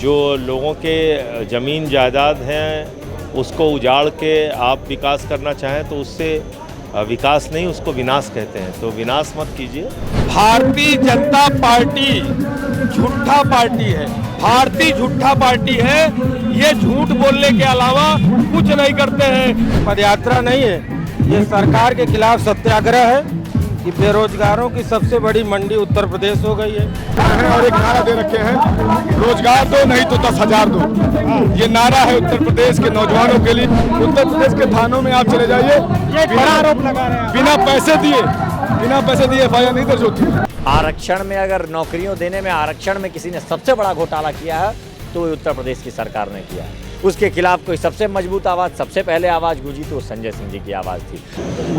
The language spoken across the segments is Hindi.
जो लोगों के ज़मीन जायदाद हैं उसको उजाड़ के आप विकास करना चाहें तो उससे विकास नहीं, उसको विनाश कहते हैं। तो विनाश मत कीजिए। भारतीय जनता पार्टी झूठा पार्टी है, भारतीय झूठा पार्टी है। ये झूठ बोलने के अलावा कुछ नहीं करते हैं। पदयात्रा नहीं है, ये सरकार के खिलाफ सत्याग्रह है कि बेरोजगारों की सबसे बड़ी मंडी उत्तर प्रदेश हो गई है। और एक नारा दे रखे हैं, रोजगार दो नहीं तो 10,000 दो। ये नारा है उत्तर प्रदेश के नौजवानों के लिए। उत्तर प्रदेश के थानों में आप चले जाइए, ये बड़ा आरोप लगा रहे हैं। बिना पैसे दिए FIR नहीं दर्ज होती। आरक्षण में, अगर नौकरियों देने में आरक्षण में किसी ने सबसे बड़ा घोटाला किया है तो उत्तर प्रदेश की सरकार ने किया है। उसके खिलाफ कोई सबसे मजबूत आवाज़, सबसे पहले आवाज़ गूंजी तो संजय सिंह जी की आवाज़ थी।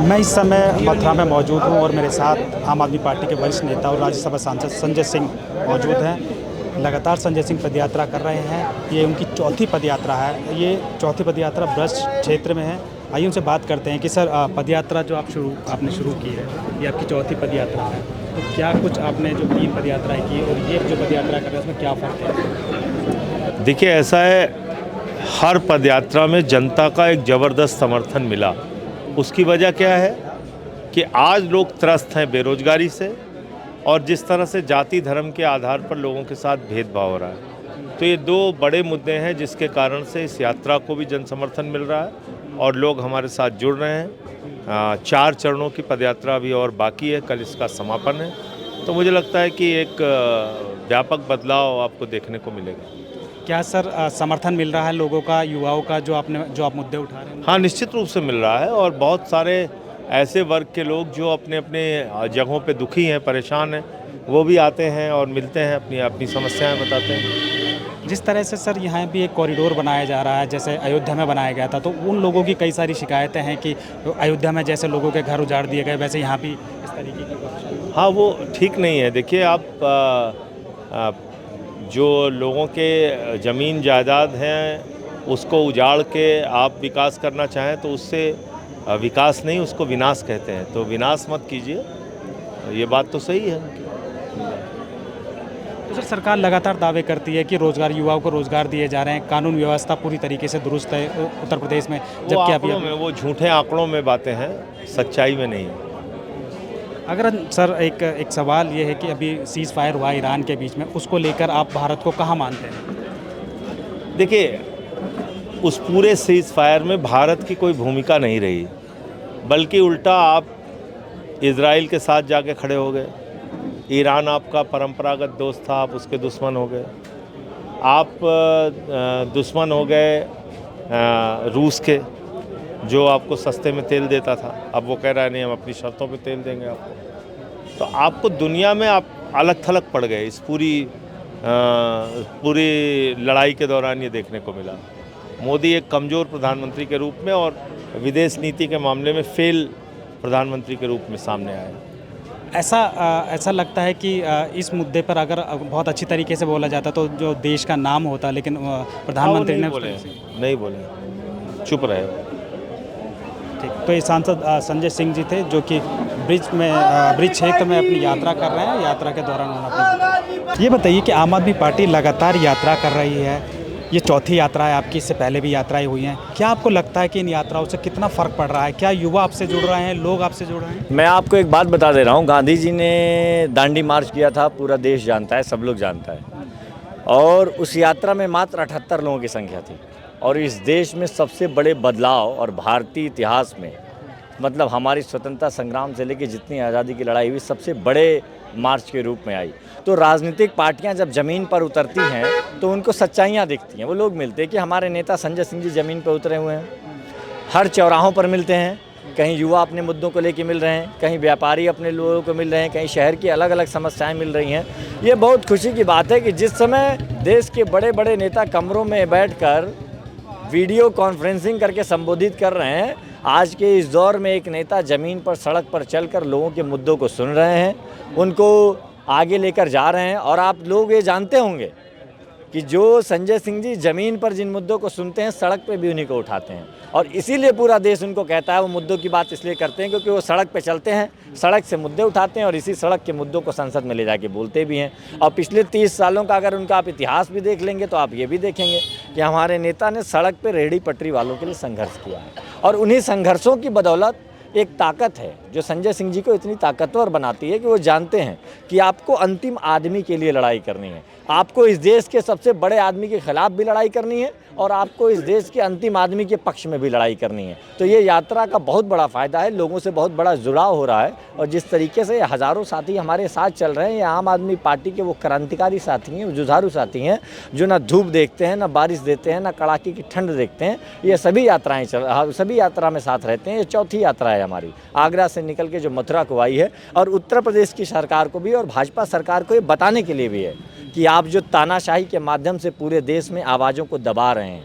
मैं इस समय मथुरा में मौजूद हूं और मेरे साथ आम आदमी पार्टी के वरिष्ठ नेता और राज्यसभा सांसद संजय सिंह मौजूद हैं। लगातार संजय सिंह पदयात्रा कर रहे हैं। ये उनकी चौथी पदयात्रा है। ये चौथी पदयात्रा ब्रज क्षेत्र में है। आइए उनसे बात करते हैं कि सर, पदयात्रा जो आपने शुरू की है, ये आपकी चौथी पदयात्रा है, तो क्या कुछ आपने जो 3 पदयात्राएँ की और ये जो पदयात्रा कर रहे हैं उसमें क्या फ़र्क है? देखिए, ऐसा है, हर पदयात्रा में जनता का एक ज़बरदस्त समर्थन मिला। उसकी वजह क्या है कि आज लोग त्रस्त हैं बेरोजगारी से और जिस तरह से जाति धर्म के आधार पर लोगों के साथ भेदभाव हो रहा है। तो ये 2 बड़े मुद्दे हैं जिसके कारण से इस यात्रा को भी जन समर्थन मिल रहा है और लोग हमारे साथ जुड़ रहे हैं। 4 चरणों की पदयात्रा अभी और बाकी है, कल इसका समापन है। तो मुझे लगता है कि एक व्यापक बदलाव आपको देखने को मिलेगा। क्या सर समर्थन मिल रहा है लोगों का, युवाओं का, जो आप मुद्दे उठा रहे हैं? हाँ, निश्चित रूप से मिल रहा है और बहुत सारे ऐसे वर्ग के लोग जो अपने अपने जगहों पे दुखी हैं, परेशान हैं, वो भी आते हैं और मिलते हैं, अपनी अपनी समस्याएं बताते हैं। जिस तरह से सर यहाँ भी एक कॉरिडोर बनाया जा रहा है, जैसे अयोध्या में बनाया गया था, तो उन लोगों की कई सारी शिकायतें हैं कि अयोध्या में जैसे लोगों के घर उजाड़ दिए गए, वैसे यहाँ भी इस तरीके की। हाँ, वो ठीक नहीं है। देखिए, आप जो लोगों के ज़मीन जायदाद हैं उसको उजाड़ के आप विकास करना चाहें तो उससे विकास नहीं, उसको विनाश कहते हैं। तो विनाश मत कीजिए, ये बात तो सही है। तो सर, सरकार लगातार दावे करती है कि रोजगार, युवाओं को रोजगार दिए जा रहे हैं, कानून व्यवस्था पूरी तरीके से दुरुस्त है उत्तर प्रदेश में, जबकि अभी वो झूठे आंकड़ों में बातें हैं, सच्चाई में नहीं है। अगर सर एक सवाल ये है कि अभी सीज़ फायर हुआ ईरान के बीच में, उसको लेकर आप भारत को कहाँ मानते हैं? देखिए, उस पूरे सीज़ फायर में भारत की कोई भूमिका नहीं रही, बल्कि उल्टा आप इजराइल के साथ जाके खड़े हो गए। ईरान आपका परंपरागत दोस्त था, आप उसके दुश्मन हो गए। आप दुश्मन हो गए रूस के, जो आपको सस्ते में तेल देता था। अब वो कह रहा है नहीं, हम अपनी शर्तों पे तेल देंगे आपको। तो आपको दुनिया में आप अलग थलग पड़ गए। इस पूरी लड़ाई के दौरान ये देखने को मिला। मोदी एक कमज़ोर प्रधानमंत्री के रूप में और विदेश नीति के मामले में फेल प्रधानमंत्री के रूप में सामने आया। ऐसा लगता है कि इस मुद्दे पर अगर बहुत अच्छी तरीके से बोला जाता तो जो देश का नाम होता, लेकिन प्रधानमंत्री ने नहीं बोले, चुप रहे। ठीक, तो ये सांसद संजय सिंह जी थे, जो कि ब्रिज क्षेत्र में अपनी यात्रा कर रहे हैं। यात्रा के दौरान उन्होंने ये बताइए कि आम आदमी पार्टी लगातार यात्रा कर रही है, ये चौथी यात्रा है आपकी, इससे पहले भी यात्राएं हुई हैं। क्या आपको लगता है कि इन यात्राओं से कितना फ़र्क पड़ रहा है? क्या युवा आपसे जुड़ रहे हैं, लोग आपसे जुड़ रहे हैं? मैं आपको एक बात बता दे रहा हूँ, गांधी जी ने दांडी मार्च किया था, पूरा देश जानता है, सब लोग जानता है। और उस यात्रा में मात्र 78 लोगों की संख्या थी और इस देश में सबसे बड़े बदलाव और भारतीय इतिहास में, मतलब हमारी स्वतंत्रता संग्राम से लेकर जितनी आज़ादी की लड़ाई हुई, सबसे बड़े मार्च के रूप में आई। तो राजनीतिक पार्टियां जब ज़मीन पर उतरती हैं तो उनको सच्चाइयां दिखती हैं। वो लोग मिलते हैं कि हमारे नेता संजय सिंह जी ज़मीन पर उतरे हुए हैं, हर चौराहों पर मिलते हैं। कहीं युवा अपने मुद्दों को लेकर मिल रहे हैं, कहीं व्यापारी अपने लोगों को मिल रहे हैं, कहीं शहर की अलग अलग समस्याएं मिल रही हैं। ये बहुत खुशी की बात है कि जिस समय देश के बड़े बड़े नेता कमरों में बैठकर वीडियो कॉन्फ्रेंसिंग करके संबोधित कर रहे हैं, आज के इस दौर में एक नेता ज़मीन पर, सड़क पर चलकर लोगों के मुद्दों को सुन रहे हैं, उनको आगे लेकर जा रहे हैं। और आप लोग ये जानते होंगे कि जो संजय सिंह जी ज़मीन पर जिन मुद्दों को सुनते हैं सड़क पे भी उन्हीं को उठाते हैं, और इसीलिए पूरा देश उनको कहता है। वो मुद्दों की बात इसलिए करते हैं क्योंकि वो सड़क पे चलते हैं, सड़क से मुद्दे उठाते हैं और इसी सड़क के मुद्दों को संसद में ले जाके बोलते भी हैं। और पिछले 30 सालों का अगर उनका आप इतिहास भी देख लेंगे तो आप ये भी देखेंगे कि हमारे नेता ने सड़क पर रेहड़ी पटरी वालों के लिए संघर्ष किया है, और उन्हीं संघर्षों की बदौलत एक ताकत है जो संजय सिंह जी को इतनी ताकतवर बनाती है कि वो जानते हैं कि आपको अंतिम आदमी के लिए लड़ाई करनी है, आपको इस देश के सबसे बड़े आदमी के खिलाफ भी लड़ाई करनी है और आपको इस देश के अंतिम आदमी के पक्ष में भी लड़ाई करनी है। तो ये यात्रा का बहुत बड़ा फ़ायदा है, लोगों से बहुत बड़ा जुड़ाव हो रहा है, और जिस तरीके से हज़ारों साथी हमारे साथ चल रहे हैं, ये आम आदमी पार्टी के वो क्रांतिकारी साथी हैं, वो जुझारू साथी हैं जो ना धूप देखते हैं, ना बारिश देते हैं, ना कड़ाके की ठंड देखते हैं। ये सभी यात्रा में साथ रहते हैं। ये चौथी यात्रा है हमारी, आगरा से निकल के जो मथुरा को आई है, और उत्तर प्रदेश की सरकार को भी और भाजपा सरकार को ये बताने के लिए भी है कि आप जो तानाशाही के माध्यम से पूरे देश में आवाज़ों को दबा रहे हैं,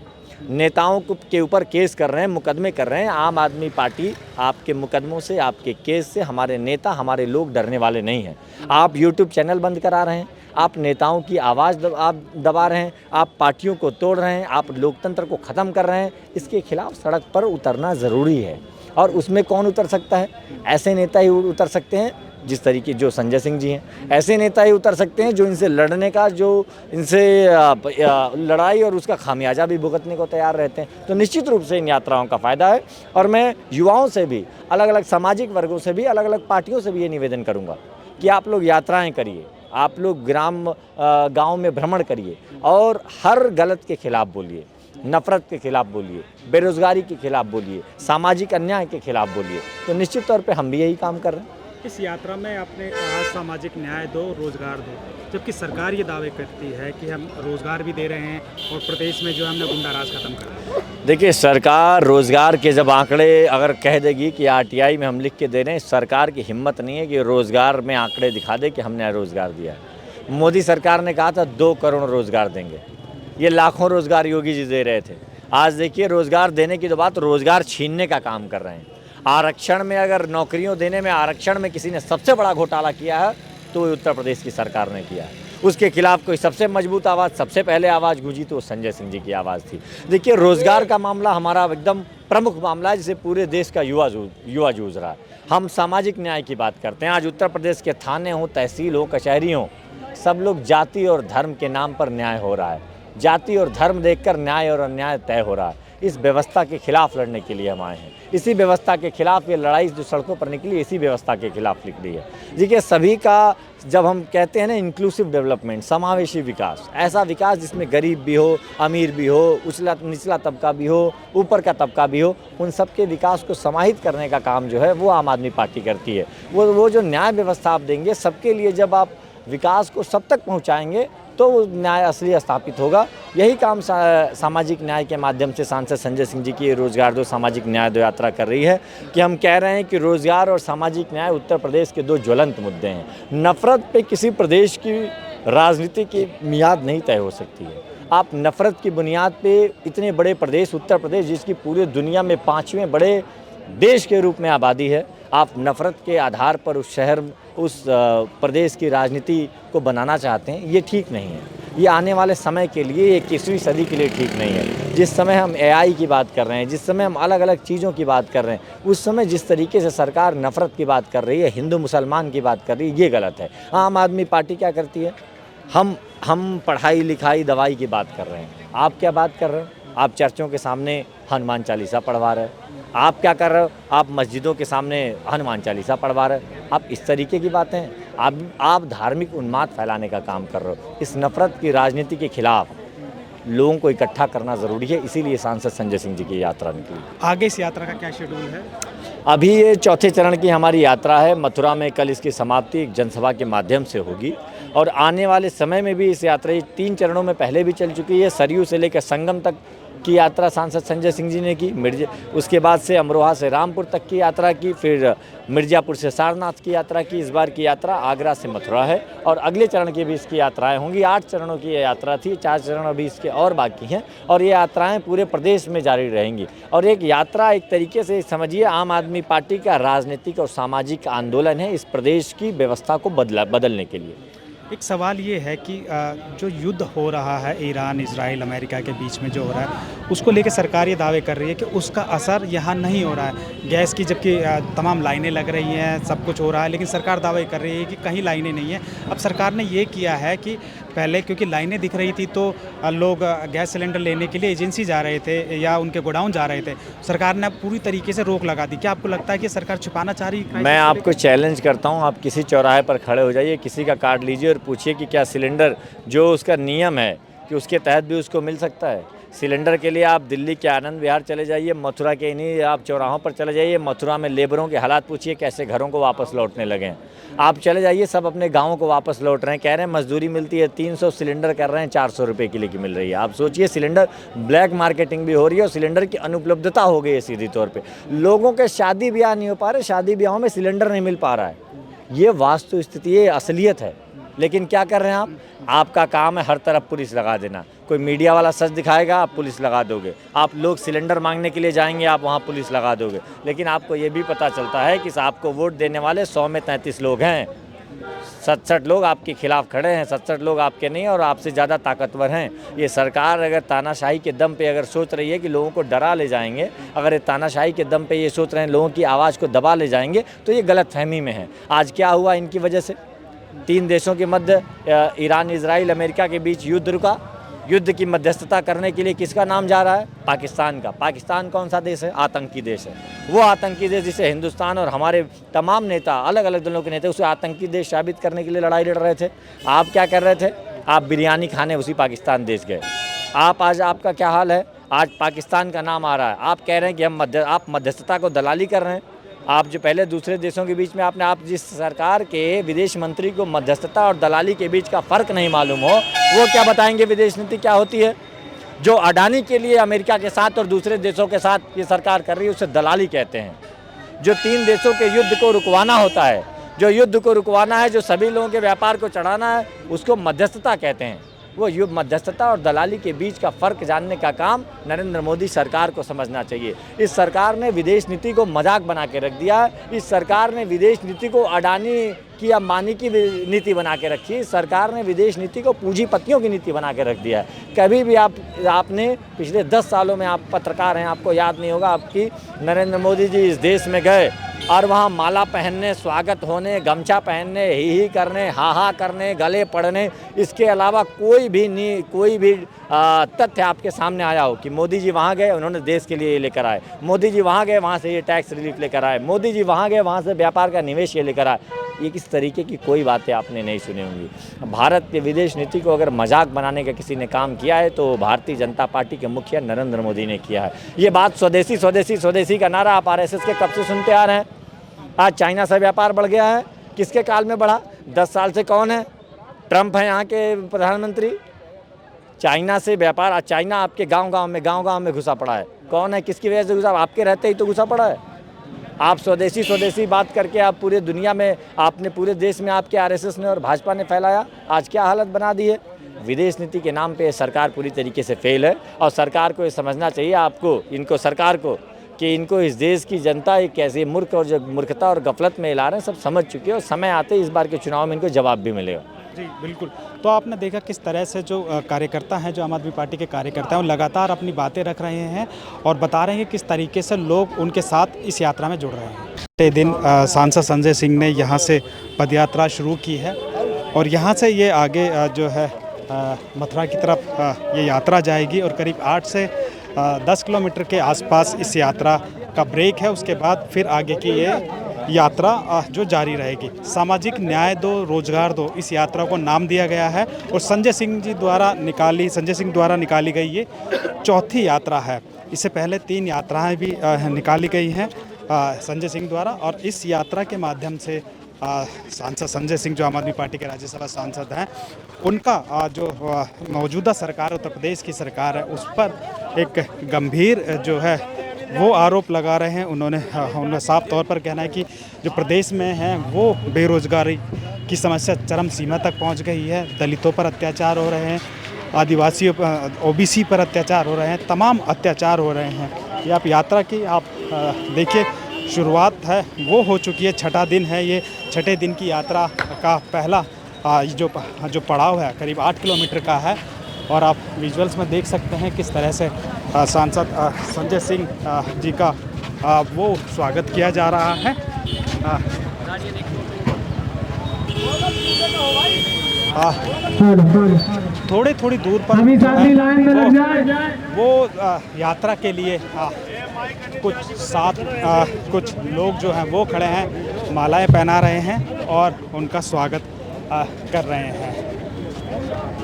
नेताओं के ऊपर केस कर रहे हैं, मुकदमे कर रहे हैं, आम आदमी पार्टी आपके मुकदमों से, आपके केस से, हमारे नेता, हमारे लोग डरने वाले नहीं हैं। आप यूट्यूब चैनल बंद करा रहे हैं, आप नेताओं की आवाज़ आप दबा रहे हैं, आप पार्टियों को तोड़ रहे हैं, आप लोकतंत्र को ख़त्म कर रहे हैं। इसके खिलाफ सड़क पर उतरना ज़रूरी है, और उसमें कौन उतर सकता है? ऐसे नेता ही उतर सकते हैं जिस तरीके जो संजय सिंह जी हैं, ऐसे नेता ही उतर सकते हैं जो इनसे लड़ने का, जो इनसे लड़ाई और उसका खामियाजा भी भुगतने को तैयार रहते हैं। तो निश्चित रूप से इन यात्राओं का फ़ायदा है, और मैं युवाओं से भी, अलग अलग सामाजिक वर्गों से भी, अलग अलग पार्टियों से भी ये निवेदन करूँगा कि आप लोग यात्राएँ करिए, आप लोग गाँव में भ्रमण करिए और हर गलत के खिलाफ बोलिए, नफ़रत के खिलाफ बोलिए, बेरोज़गारी के खिलाफ बोलिए, सामाजिक अन्याय के खिलाफ बोलिए। तो निश्चित तौर पे हम भी यही काम कर रहे हैं। इस यात्रा में आपने कहा सामाजिक न्याय दो, रोजगार दो, जबकि सरकार ये दावे करती है कि हम रोजगार भी दे रहे हैं और प्रदेश में जो है हमने गुंडाराज खत्म कर दिया। देखिए, सरकार रोज़गार के जब आंकड़े अगर कह देगी कि आरटीआई में हम लिख के दे रहे हैं, सरकार की हिम्मत नहीं है कि रोज़गार में आंकड़े दिखा दे कि हमने रोज़गार दिया है। मोदी सरकार ने कहा था 2 करोड़ रोज़गार देंगे, ये लाखों रोज़गार योगी जी दे रहे थे। आज देखिए, रोज़गार देने की तो बात, रोज़गार छीनने का काम कर रहे हैं। आरक्षण में, अगर नौकरियों देने में, आरक्षण में किसी ने सबसे बड़ा घोटाला किया है तो उत्तर प्रदेश की सरकार ने किया है। उसके खिलाफ कोई सबसे मजबूत आवाज़, सबसे पहले आवाज़ गूंजी तो संजय सिंह जी की आवाज़ थी। देखिए, रोज़गार का मामला हमारा एकदम प्रमुख मामला है, जिसे पूरे देश का युवा जूझ रहा है। हम सामाजिक न्याय की बात करते हैं। आज उत्तर प्रदेश के थाने हों, तहसील हो, कचहरी हों, सब लोग जाति और धर्म के नाम पर न्याय हो रहा है। जाति और धर्म देखकर न्याय और अन्याय तय हो रहा है। इस व्यवस्था के खिलाफ लड़ने के लिए हम आए हैं। इसी व्यवस्था के खिलाफ ये लड़ाई जो सड़कों पर निकली, इसी व्यवस्था के खिलाफ निकली है। देखिए, सभी का, जब हम कहते हैं ना इंक्लूसिव डेवलपमेंट, समावेशी विकास, ऐसा विकास जिसमें गरीब भी हो, अमीर भी हो, निचला तबका भी हो, ऊपर का तबका भी हो, उन सब के विकास को समाहित करने का काम जो है वो आम आदमी पार्टी करती है। वो जो न्याय व्यवस्था आप देंगे सबके लिए, जब आप विकास को सब तक पहुँचाएँगे तो वो न्याय असली स्थापित होगा। यही काम सामाजिक न्याय के माध्यम से सांसद संजय सिंह जी की रोज़गार दो, सामाजिक न्याय दो यात्रा कर रही है कि हम कह रहे हैं कि रोज़गार और सामाजिक न्याय उत्तर प्रदेश के 2 ज्वलंत मुद्दे हैं। नफ़रत पे किसी प्रदेश की राजनीति की मियाद नहीं तय हो सकती है। आप नफ़रत की बुनियाद पे इतने बड़े प्रदेश, उत्तर प्रदेश, जिसकी पूरे दुनिया में 5वें बड़े देश के रूप में आबादी है, आप नफ़रत के आधार पर उस प्रदेश की राजनीति को बनाना चाहते हैं, ये ठीक नहीं है। ये आने वाले समय के लिए, 21वीं सदी के लिए ठीक नहीं है। जिस समय हम AI की बात कर रहे हैं, जिस समय हम अलग अलग चीज़ों की बात कर रहे हैं, उस समय जिस तरीके से सरकार नफ़रत की बात कर रही है, हिंदू मुसलमान की बात कर रही है, ये गलत है। आम आदमी पार्टी क्या करती है? हम पढ़ाई लिखाई दवाई की बात कर रहे हैं। आप क्या बात कर रहे हो? आप चर्चों के सामने हनुमान चालीसा पढ़वा रहे हो। आप क्या कर रहे हो? आप मस्जिदों के सामने हनुमान चालीसा पढ़वा रहे हो। आप इस तरीके की बातें, आप धार्मिक उन्माद फैलाने का काम कर रहे हो। इस नफ़रत की राजनीति के खिलाफ लोगों को इकट्ठा करना ज़रूरी है, इसीलिए सांसद संजय सिंह जी की यात्रा निकली। आगे इस यात्रा का क्या शेड्यूल है? अभी ये 4थे चरण की हमारी यात्रा है। मथुरा में कल इसकी समाप्ति एक जनसभा के माध्यम से होगी, और आने वाले समय में भी इस यात्रा 3 चरणों में पहले भी चल चुकी है। सरयू से लेकर संगम तक की यात्रा सांसद संजय सिंह जी ने की। उसके बाद से अमरोहा से रामपुर तक की यात्रा की, फिर मिर्ज़ापुर से सारनाथ की यात्रा की। इस बार की यात्रा आगरा से मथुरा है, और अगले चरण की भी इसकी यात्राएं होंगी। 8 चरणों की ये यात्रा थी, 4 चरण अभी इसके और बाकी हैं, और ये यात्राएं पूरे प्रदेश में जारी रहेंगी। और एक यात्रा एक तरीके से समझिए आम आदमी पार्टी का राजनीतिक और सामाजिक आंदोलन है इस प्रदेश की व्यवस्था को बदलने के लिए। एक सवाल ये है कि जो युद्ध हो रहा है ईरान, इजराइल, अमेरिका के बीच में जो हो रहा है, उसको लेकर सरकार ये दावे कर रही है कि उसका असर यहाँ नहीं हो रहा है। गैस की जबकि तमाम लाइनें लग रही हैं, सब कुछ हो रहा है, लेकिन सरकार दावे कर रही है कि कहीं लाइनें नहीं हैं। अब सरकार ने ये किया है कि पहले क्योंकि लाइनें दिख रही थी तो लोग गैस सिलेंडर लेने के लिए एजेंसी जा रहे थे या उनके गोडाउन जा रहे थे। सरकार ने अब पूरी तरीके से रोक लगा दी। क्या आपको लगता है कि सरकार छुपाना चाह रही है? मैं आपको चैलेंज करता हूं, आप किसी चौराहे पर खड़े हो जाइए, किसी का कार्ड लीजिए और पूछिए कि क्या सिलेंडर जो उसका नियम है कि उसके तहत भी उसको मिल सकता है। सिलेंडर के लिए आप दिल्ली के आनंद विहार चले जाइए, मथुरा के इन्हीं आप चौराहों पर चले जाइए, मथुरा में लेबरों के हालात पूछिए कैसे घरों को वापस लौटने लगे हैं। आप चले जाइए, सब अपने गाँवों को वापस लौट रहे हैं, कह रहे हैं मजदूरी मिलती है 300, सिलेंडर कर रहे हैं 400 रुपये किलो की मिल रही है। आप सोचिए, सिलेंडर ब्लैक मार्केटिंग भी हो रही है और सिलेंडर की अनुपलब्धता हो गई है सीधी तौर पर। लोगों के शादी ब्याह नहीं हो पा रहे, शादी ब्याहों में सिलेंडर नहीं मिल पा रहा है। ये वास्तु स्थिति, ये असलियत है। लेकिन क्या कर रहे हैं आप? आपका काम है हर तरफ पुलिस लगा देना। कोई मीडिया वाला सच दिखाएगा, आप पुलिस लगा दोगे। आप लोग सिलेंडर मांगने के लिए जाएंगे, आप वहाँ पुलिस लगा दोगे। लेकिन आपको ये भी पता चलता है कि आपको वोट देने वाले 100 में 33 लोग हैं, 67 लोग आपके खिलाफ खड़े हैं, 67 लोग आपके नहीं और आपसे ज़्यादा ताकतवर हैं। ये सरकार अगर तानाशाही के दम पे अगर सोच रही है कि लोगों को डरा ले जाएंगे, अगर ये तानाशाही के दम पे ये सोच रहे हैं लोगों की आवाज़ को दबा ले जाएंगे, तो ये गलतफहमी में है। आज क्या हुआ इनकी वजह से? 3 देशों के मध्य, ईरान, इजराइल, अमेरिका के बीच युद्ध रुका। युद्ध की मध्यस्थता करने के लिए किसका नाम जा रहा है? पाकिस्तान का। पाकिस्तान कौन सा देश है? आतंकी देश है। वो आतंकी देश जिसे हिंदुस्तान और हमारे तमाम नेता, अलग अलग दलों के नेता, उसे आतंकी देश साबित करने के लिए लड़ाई लड़ रहे थे। आप क्या कर रहे थे? आप बिरयानी खाने उसी पाकिस्तान देश गए। आज आपका क्या हाल है? आज पाकिस्तान का नाम आ रहा है, आप कह रहे हैं कि आप मध्यस्थता को दलाली कर रहे हैं। आप जो पहले दूसरे देशों के बीच में आप जिस सरकार के विदेश मंत्री को मध्यस्थता और दलाली के बीच का फ़र्क नहीं मालूम हो, वो क्या बताएंगे विदेश नीति क्या होती है? जो अडानी के लिए अमेरिका के साथ और दूसरे देशों के साथ ये सरकार कर रही है, उसे दलाली कहते हैं। जो 3 देशों के युद्ध को रुकवाना होता है, जो युद्ध को रुकवाना है, जो सभी लोगों के व्यापार को चढ़ाना है, उसको मध्यस्थता कहते हैं। वो युद्ध मध्यस्थता और दलाली के बीच का फ़र्क जानने का काम नरेंद्र मोदी सरकार को समझना चाहिए। इस सरकार ने विदेश नीति को मजाक बना के रख दिया है। इस सरकार ने विदेश नीति को अडानी की अंबानी की नीति बना के रखी है। इस सरकार ने विदेश नीति को पूंजीपतियों की नीति बना के रख दिया है। कभी भी आपने पिछले 10 सालों में, आप पत्रकार हैं, आपको याद नहीं होगा आपकी नरेंद्र मोदी जी इस देश में गए और वहाँ माला पहनने, स्वागत होने, गमछा पहनने, ही करने, हा करने, गले पड़ने, इसके अलावा कोई भी तथ्य आपके सामने आया हो कि मोदी जी वहाँ गए, उन्होंने देश के लिए ये लेकर आए, मोदी जी वहाँ गए, वहाँ से ये टैक्स रिलीफ लेकर आए, मोदी जी वहाँ गए, वहाँ से व्यापार का निवेश ये लेकर आए। ये किस तरीके की कोई बातें आपने नहीं सुनी होंगी। भारत की विदेश नीति को अगर मजाक बनाने का किसी ने काम किया है तो भारतीय जनता पार्टी के मुखिया नरेंद्र मोदी ने किया है। ये बात स्वदेशी स्वदेशी स्वदेशी का नारा आप RSS के कब से सुनते आ रहे हैं। आज चाइना से व्यापार बढ़ गया है, किसके काल में बढ़ा? 10 साल से कौन है? ट्रंप है यहाँ के प्रधानमंत्री। चाइना से व्यापार, आज चाइना आपके गांव में घुसा पड़ा है। कौन है, किसकी वजह से घुसा? आपके रहते ही तो घुसा पड़ा है। आप स्वदेशी बात करके आप पूरे दुनिया में, आपने पूरे देश में आपके RSS ने और भाजपा ने फैलाया। आज क्या हालत बना दी है? विदेश नीति के नाम पे सरकार पूरी तरीके से फेल है और सरकार को ये समझना चाहिए, आपको, सरकार को, कि इनको इस देश की जनता एक कैसे मूर्खता और गफलत में हिला रहे हैं, सब समझ चुके हैं और समय आते इस बार के चुनाव में इनको जवाब भी मिलेगा। जी बिल्कुल। तो आपने देखा किस तरह से जो कार्यकर्ता हैं, जो आम आदमी पार्टी के कार्यकर्ता हैं, वो लगातार अपनी बातें रख रहे हैं और बता रहे हैं कि किस तरीके से लोग उनके साथ इस यात्रा में जुड़ रहे हैं। छठे दिन सांसद संजय सिंह ने यहाँ से पदयात्रा शुरू की है और यहाँ से ये आगे जो है मथुरा की तरफ ये यात्रा जाएगी और करीब 8 से 10 किलोमीटर के आसपास इस यात्रा का ब्रेक है। उसके बाद फिर आगे की ये यात्रा जो जारी रहेगी। सामाजिक न्याय दो, रोजगार दो, इस यात्रा को नाम दिया गया है और संजय सिंह द्वारा निकाली गई ये चौथी यात्रा है। इससे पहले 3 यात्राएं भी निकाली गई हैं संजय सिंह द्वारा और इस यात्रा के माध्यम से सांसद संजय सिंह, जो आम आदमी पार्टी के राज्यसभा सांसद हैं, उनका जो मौजूदा सरकार, उत्तर प्रदेश की सरकार है, उस पर एक गंभीर जो है वो आरोप लगा रहे हैं। उन्होंने साफ तौर पर कहना है कि जो प्रदेश में है वो बेरोजगारी की समस्या चरम सीमा तक पहुंच गई है। दलितों पर अत्याचार हो रहे हैं, आदिवासियों पर, OBC पर अत्याचार हो रहे हैं, तमाम अत्याचार हो रहे हैं। ये आप यात्रा की आप देखिए, शुरुआत है वो हो चुकी है, छठा दिन है ये। छठे दिन की यात्रा का पहला जो पड़ाव है करीब 8 किलोमीटर का है। और आप विजुअल्स में देख सकते हैं किस तरह से सांसद संजय सिंह जी का वो स्वागत किया जा रहा है। थोड़ी दूर पर जो है वो यात्रा के लिए कुछ लोग जो हैं वो खड़े हैं, मालाएं पहना रहे हैं और उनका स्वागत कर रहे हैं।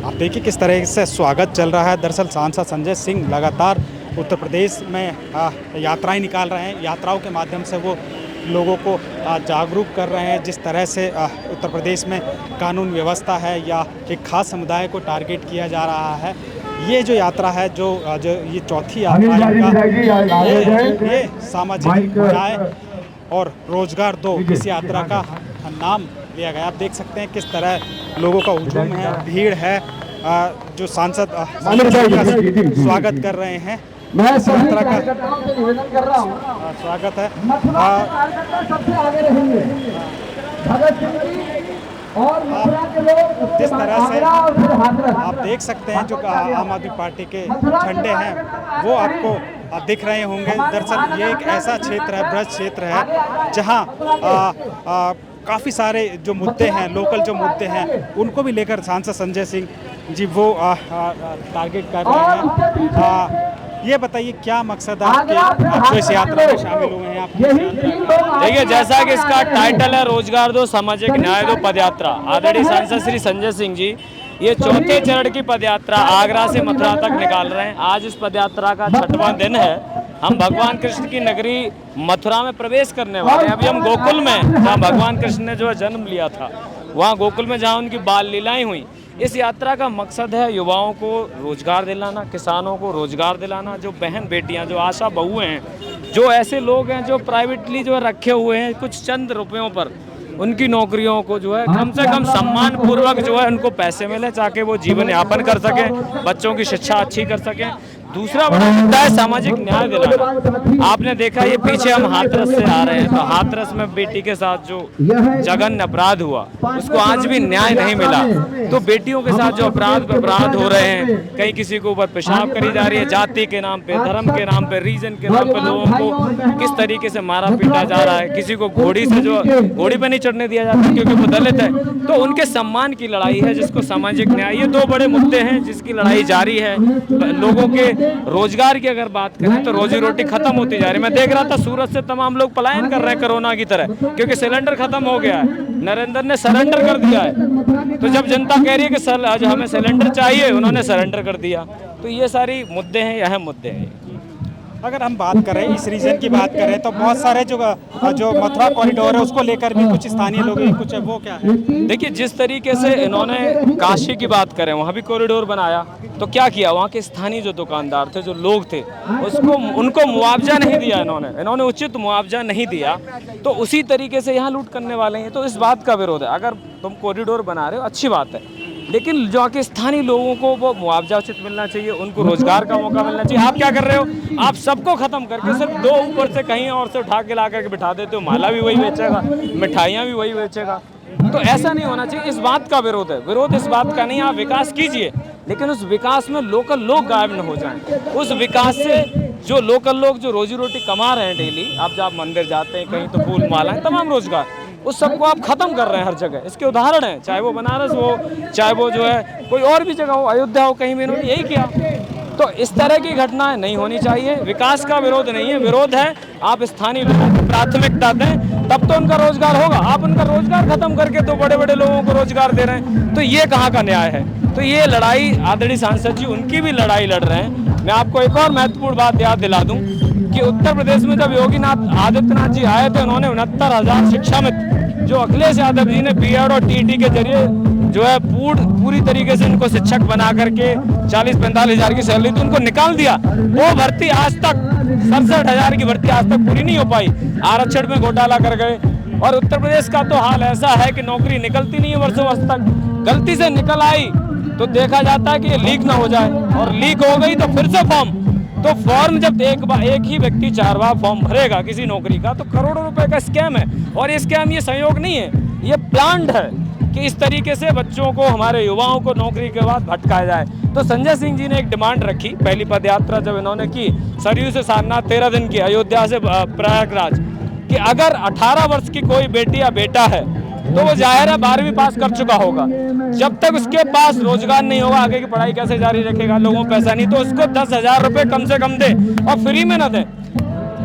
आप देखिए किस तरह से स्वागत चल रहा है। दरअसल सांसद संजय सिंह लगातार उत्तर प्रदेश में यात्राएं निकाल रहे हैं। यात्राओं के माध्यम से वो लोगों को जागरूक कर रहे हैं। जिस तरह से उत्तर प्रदेश में कानून व्यवस्था है या एक खास समुदाय को टारगेट किया जा रहा है, ये जो यात्रा है जो ये चौथी यात्रा है, ये सामाजिक न्याय और रोजगार 2 इस यात्रा का नाम लिया गया। आप देख सकते हैं किस तरह लोगों का हुजूम है, भीड़ है जो सांसद का स्वागत कर रहे हैं। इस यात्रा का स्वागत है। जिस तरह से आप देख सकते हैं जो आम आदमी पार्टी के झंडे हैं वो आपको दिख रहे होंगे। दरअसल ये एक ऐसा क्षेत्र है, ब्रज क्षेत्र है, जहां काफ़ी सारे जो मुद्दे हैं, लोकल जो मुद्दे हैं, उनको भी लेकर सांसद संजय सिंह जी वो टारगेट कर रहे हैं। ये बताइए क्या मकसद है आपके, आप जो इस यात्रा में शामिल हुए हैं? देखिए, जैसा कि इसका टाइटल है रोजगार दो, सामाजिक न्याय दो पदयात्रा, आदरणीय सांसद श्री संजय सिंह जी ये चौथे चरण की पदयात्रा आगरा से मथुरा तक निकाल रहे हैं। आज इस पदयात्रा का 6वां दिन है। हम भगवान कृष्ण की नगरी मथुरा में प्रवेश करने वाले हैं। अभी हम गोकुल में, जहाँ भगवान कृष्ण ने जो है जन्म लिया था, वहाँ गोकुल में जहाँ उनकी बाल लीलाएं हुई। इस यात्रा का मकसद है युवाओं को रोजगार दिलाना, किसानों को रोजगार दिलाना, जो बहन बेटियां, जो आशा बहुएं हैं, जो ऐसे लोग हैं जो प्राइवेटली जो है रखे हुए हैं कुछ चंद रुपयों पर, उनकी नौकरियों को जो है कम से कम सम्मान पूर्वक जो है उनको पैसे मिले ताकि वो जीवन यापन कर सकें, बच्चों की शिक्षा अच्छी कर सकें। दूसरा बड़ा मुद्दा है सामाजिक न्याय दिलाना। आपने देखा ये पीछे हम हाथरस से आ रहे हैं, तो हाथरस में बेटी के साथ जो जघन्य अपराध हुआ उसको आज भी न्याय नहीं मिला। तो बेटियों के साथ जो अपराध हो रहे हैं, कहीं किसी के ऊपर पेशाब करी जा रही है, जाति के नाम पे, धर्म के नाम पे, रीजन के नाम पे लोगों को किस तरीके से मारा पीटा जा रहा है, किसी को घोड़ी से जो घोड़ी पे नहीं चढ़ने दिया जाता क्योंकि वो दलित है, तो उनके सम्मान की लड़ाई है जिसको सामाजिक न्याय, ये 2 बड़े मुद्दे हैं जिसकी लड़ाई जारी है। लोगों के रोजगार की अगर बात करें तो रोजी रोटी खत्म होती जा रही है। मैं देख रहा था सूरत से तमाम लोग पलायन कर रहे हैं कोरोना की तरह, क्योंकि सिलेंडर खत्म हो गया है। नरेंद्र ने सरेंडर कर दिया है, तो जब जनता कह रही है कि आज हमें सिलेंडर चाहिए, उन्होंने सरेंडर कर दिया। तो ये सारी मुद्दे हैं, अहम मुद्दे हैं। अगर हम बात करें इस रीजन की बात करें तो बहुत सारे जो मथुरा कॉरिडोर है उसको लेकर भी कुछ स्थानीय लोग कुछ है, वो क्या है? देखिए, जिस तरीके से इन्होंने काशी की बात करें, वहाँ भी कॉरिडोर बनाया, तो क्या किया, वहाँ के स्थानीय जो दुकानदार थे, जो लोग थे, उनको मुआवजा नहीं दिया इन्होंने उचित मुआवजा नहीं दिया, तो उसी तरीके से यहाँ लूट करने वाले हैं। तो इस बात का विरोध है। अगर तुम कॉरिडोर बना रहे हो अच्छी बात है, लेकिन जो आके स्थानीय लोगों को वो मुआवजा उचित मिलना चाहिए, उनको रोजगार का मौका मिलना चाहिए। आप क्या कर रहे हो, आप सबको खत्म करके सिर्फ 2 ऊपर से कहीं और से उठा के ला करके बिठा देते हो। माला भी वही बेचेगा, मिठाइयाँ भी वही बेचेगा, तो ऐसा नहीं होना चाहिए। इस बात का विरोध है। विरोध इस बात का नहीं, आप विकास कीजिए, लेकिन उस विकास में लोकल लोग गायब न हो जाएं। उस विकास से जो लोकल लोग जो रोजी रोटी कमा रहे हैं डेली, आप जब मंदिर जाते हैं कहीं तो फूल मालाएं, तमाम रोजगार, उस सबको आप खत्म कर रहे हैं हर जगह। इसके उदाहरण हैं, चाहे वो बनारस हो, चाहे वो जो है कोई और भी जगह हो, अयोध्या हो, कहीं भी इन्होंने यही किया। तो इस तरह की घटनाएं नहीं होनी चाहिए। विकास का विरोध नहीं है, विरोध है आप स्थानीय लोगों को प्राथमिकता दें, तब तो उनका रोजगार होगा। आप उनका रोजगार खत्म करके तो बड़े बड़े लोगों को रोजगार दे रहे हैं, तो ये कहाँ का न्याय है? तो ये लड़ाई आदरणीय सांसद जी उनकी भी लड़ाई लड़ रहे हैं। मैं आपको एक और महत्वपूर्ण बात याद दिला दूं कि उत्तर प्रदेश में जब योगी आदित्यनाथ जी आए थे, उन्होंने 69,000 शिक्षा मित्र जो अखिलेश यादव जी ने बीएड और टीटी के जरिए जो है पूरी तरीके से उनको शिक्षक बना करके 40-45 हज़ार की सैलरी थी, उनको निकाल दिया। वो भर्ती आज तक 67,000 की भर्ती आज तक पूरी नहीं हो पाई, आरक्षण में घोटाला कर गए। और उत्तर प्रदेश का तो हाल ऐसा है कि नौकरी निकलती नहीं है वर्षों वर्ष तक। गलती से निकल आई तो देखा जाता है कि ये लीक ना हो जाए, और लीक हो गई तो फिर से फॉर्म जब एक ही व्यक्ति 4 बार फॉर्म भरेगा किसी नौकरी का, तो करोड़ों रुपए का स्कैम है। और ये स्कैम, ये संयोग नहीं है, ये प्लान्ड है। कि इस तरीके से बच्चों को, हमारे युवाओं को नौकरी के बाद भटकाया जाए। तो संजय सिंह जी ने एक डिमांड रखी, पहली पदयात्रा जब इन्होंने की सरयू से सारनाथ 13 दिन की, अयोध्या से प्रयागराज, कि अगर 18 वर्ष की कोई बेटी या बेटा है तो वो जाहिर है 12वीं पास कर चुका होगा। जब तक उसके पास रोजगार नहीं होगा, आगे की पढ़ाई कैसे जारी रखेगा, लोगों को पैसा नहीं, तो उसको 10,000 रुपये कम से कम दे और फ्री में ना दे।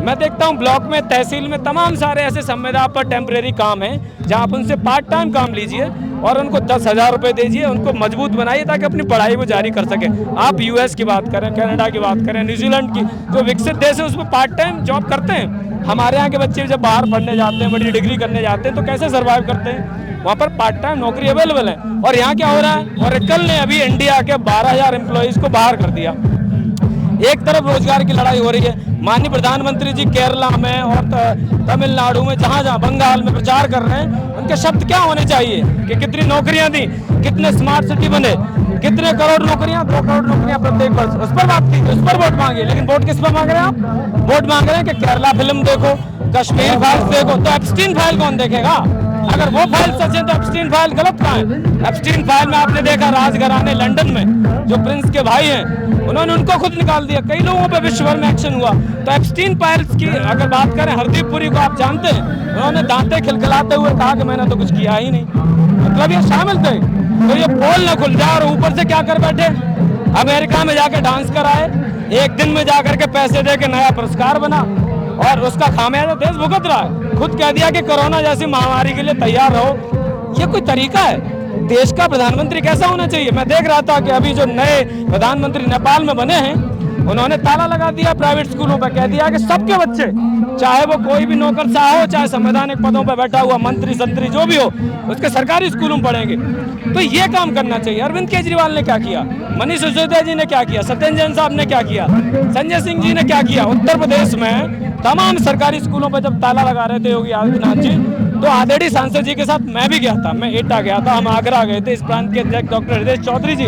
मैं देखता हूँ ब्लॉक में, तहसील में तमाम सारे ऐसे संविदा पर टेम्परेरी काम हैं जहाँ आप उनसे पार्ट टाइम काम लीजिए और उनको 10,000 रुपये दीजिए, उनको मजबूत बनाइए ताकि अपनी पढ़ाई वो जारी कर सके। आप यूएस की बात करें, कनाडा की बात करें, न्यूजीलैंड की, जो विकसित देश है उसमें पार्ट टाइम जॉब करते हैं। हमारे यहाँ के बच्चे जब बाहर पढ़ने जाते हैं, बड़ी डिग्री करने जाते हैं, तो कैसे सर्वाइव करते हैं? वहाँ पर पार्ट टाइम नौकरी अवेलेबल है। और यहाँ क्या हो रहा है, ओरेकल ने अभी इंडिया के 12,000 एम्प्लॉइज़ को बाहर कर दिया। एक तरफ रोजगार की लड़ाई हो रही है, माननीय प्रधानमंत्री जी केरला में और तमिलनाडु में, जहाँ जहाँ, बंगाल में प्रचार कर रहे हैं, उनके शब्द क्या होने चाहिए कि कितनी नौकरियां दी, कितने स्मार्ट सिटी बने, कितने करोड़ नौकरियां, 2 करोड़ नौकरियां प्रत्येक वर्ष, उस पर बात की, उस पर वोट मांगे। लेकिन वोट किस पर मांग रहे हैं आप? वोट मांग रहे हैं कि केरला फिल्म देखो, कश्मीर फाइल्स देखो। तो एप्स्टीन फाइल कौन देखेगा? अगर वो फाइल सच है तो एप्स्टीन फाइल गलत कहाँ है? एप्स्टीन फाइल में आपने देखा राजघराने लंदन में जो प्रिंस के भाई हैं, उन्होंने उनको खुद निकाल दिया। कई लोगों पे विश्व भर में एक्शन हुआ। तो एप्स्टीन फाइल्स की अगर बात करें, हरदीप पुरी को आप जानते हैं, उन्होंने दांतें खिलखिलाते हुए कहा कि मैंने तो कुछ किया ही नहीं। मतलब ये शामिल थे। तो ये पोल न खुल जाए और ऊपर से क्या कर बैठे, अमेरिका में जाकर डांस कराए, एक दिन में जाकर के पैसे दे के नया पुरस्कार बना और उसका खामियाजा देश भुगत रहा है। खुद कह दिया कि कोरोना जैसी महामारी के लिए तैयार रहो। ये कोई तरीका है? देश का प्रधानमंत्री कैसा होना चाहिए? मैं देख रहा था कि अभी जो नए प्रधानमंत्री नेपाल में बने हैं, उन्होंने ताला लगा दिया प्राइवेट स्कूलों पर, कह दिया कि सबके बच्चे, चाहे वो कोई भी नौकरशाह हो, चाहे संवैधानिक पदों पर बैठा हुआ मंत्री संतरी जो भी हो, उसके सरकारी स्कूलों में पढ़ेंगे। तो ये काम करना चाहिए। अरविंद केजरीवाल ने क्या किया, मनीष सिसोदिया जी ने क्या किया, सत्येंद्र जैन साहब ने क्या किया, संजय सिंह जी ने क्या किया? उत्तर प्रदेश में तमाम सरकारी स्कूलों पर जब ताला लगा रहे थे योगी आदित्यनाथ जी, तो आदेड़ी सांसद जी के साथ मैं भी गया था, मैं एटा गया था, हम आगरा गए थे, इस प्रांत के अध्यक्ष डॉक्टर हृदय चौधरी जी,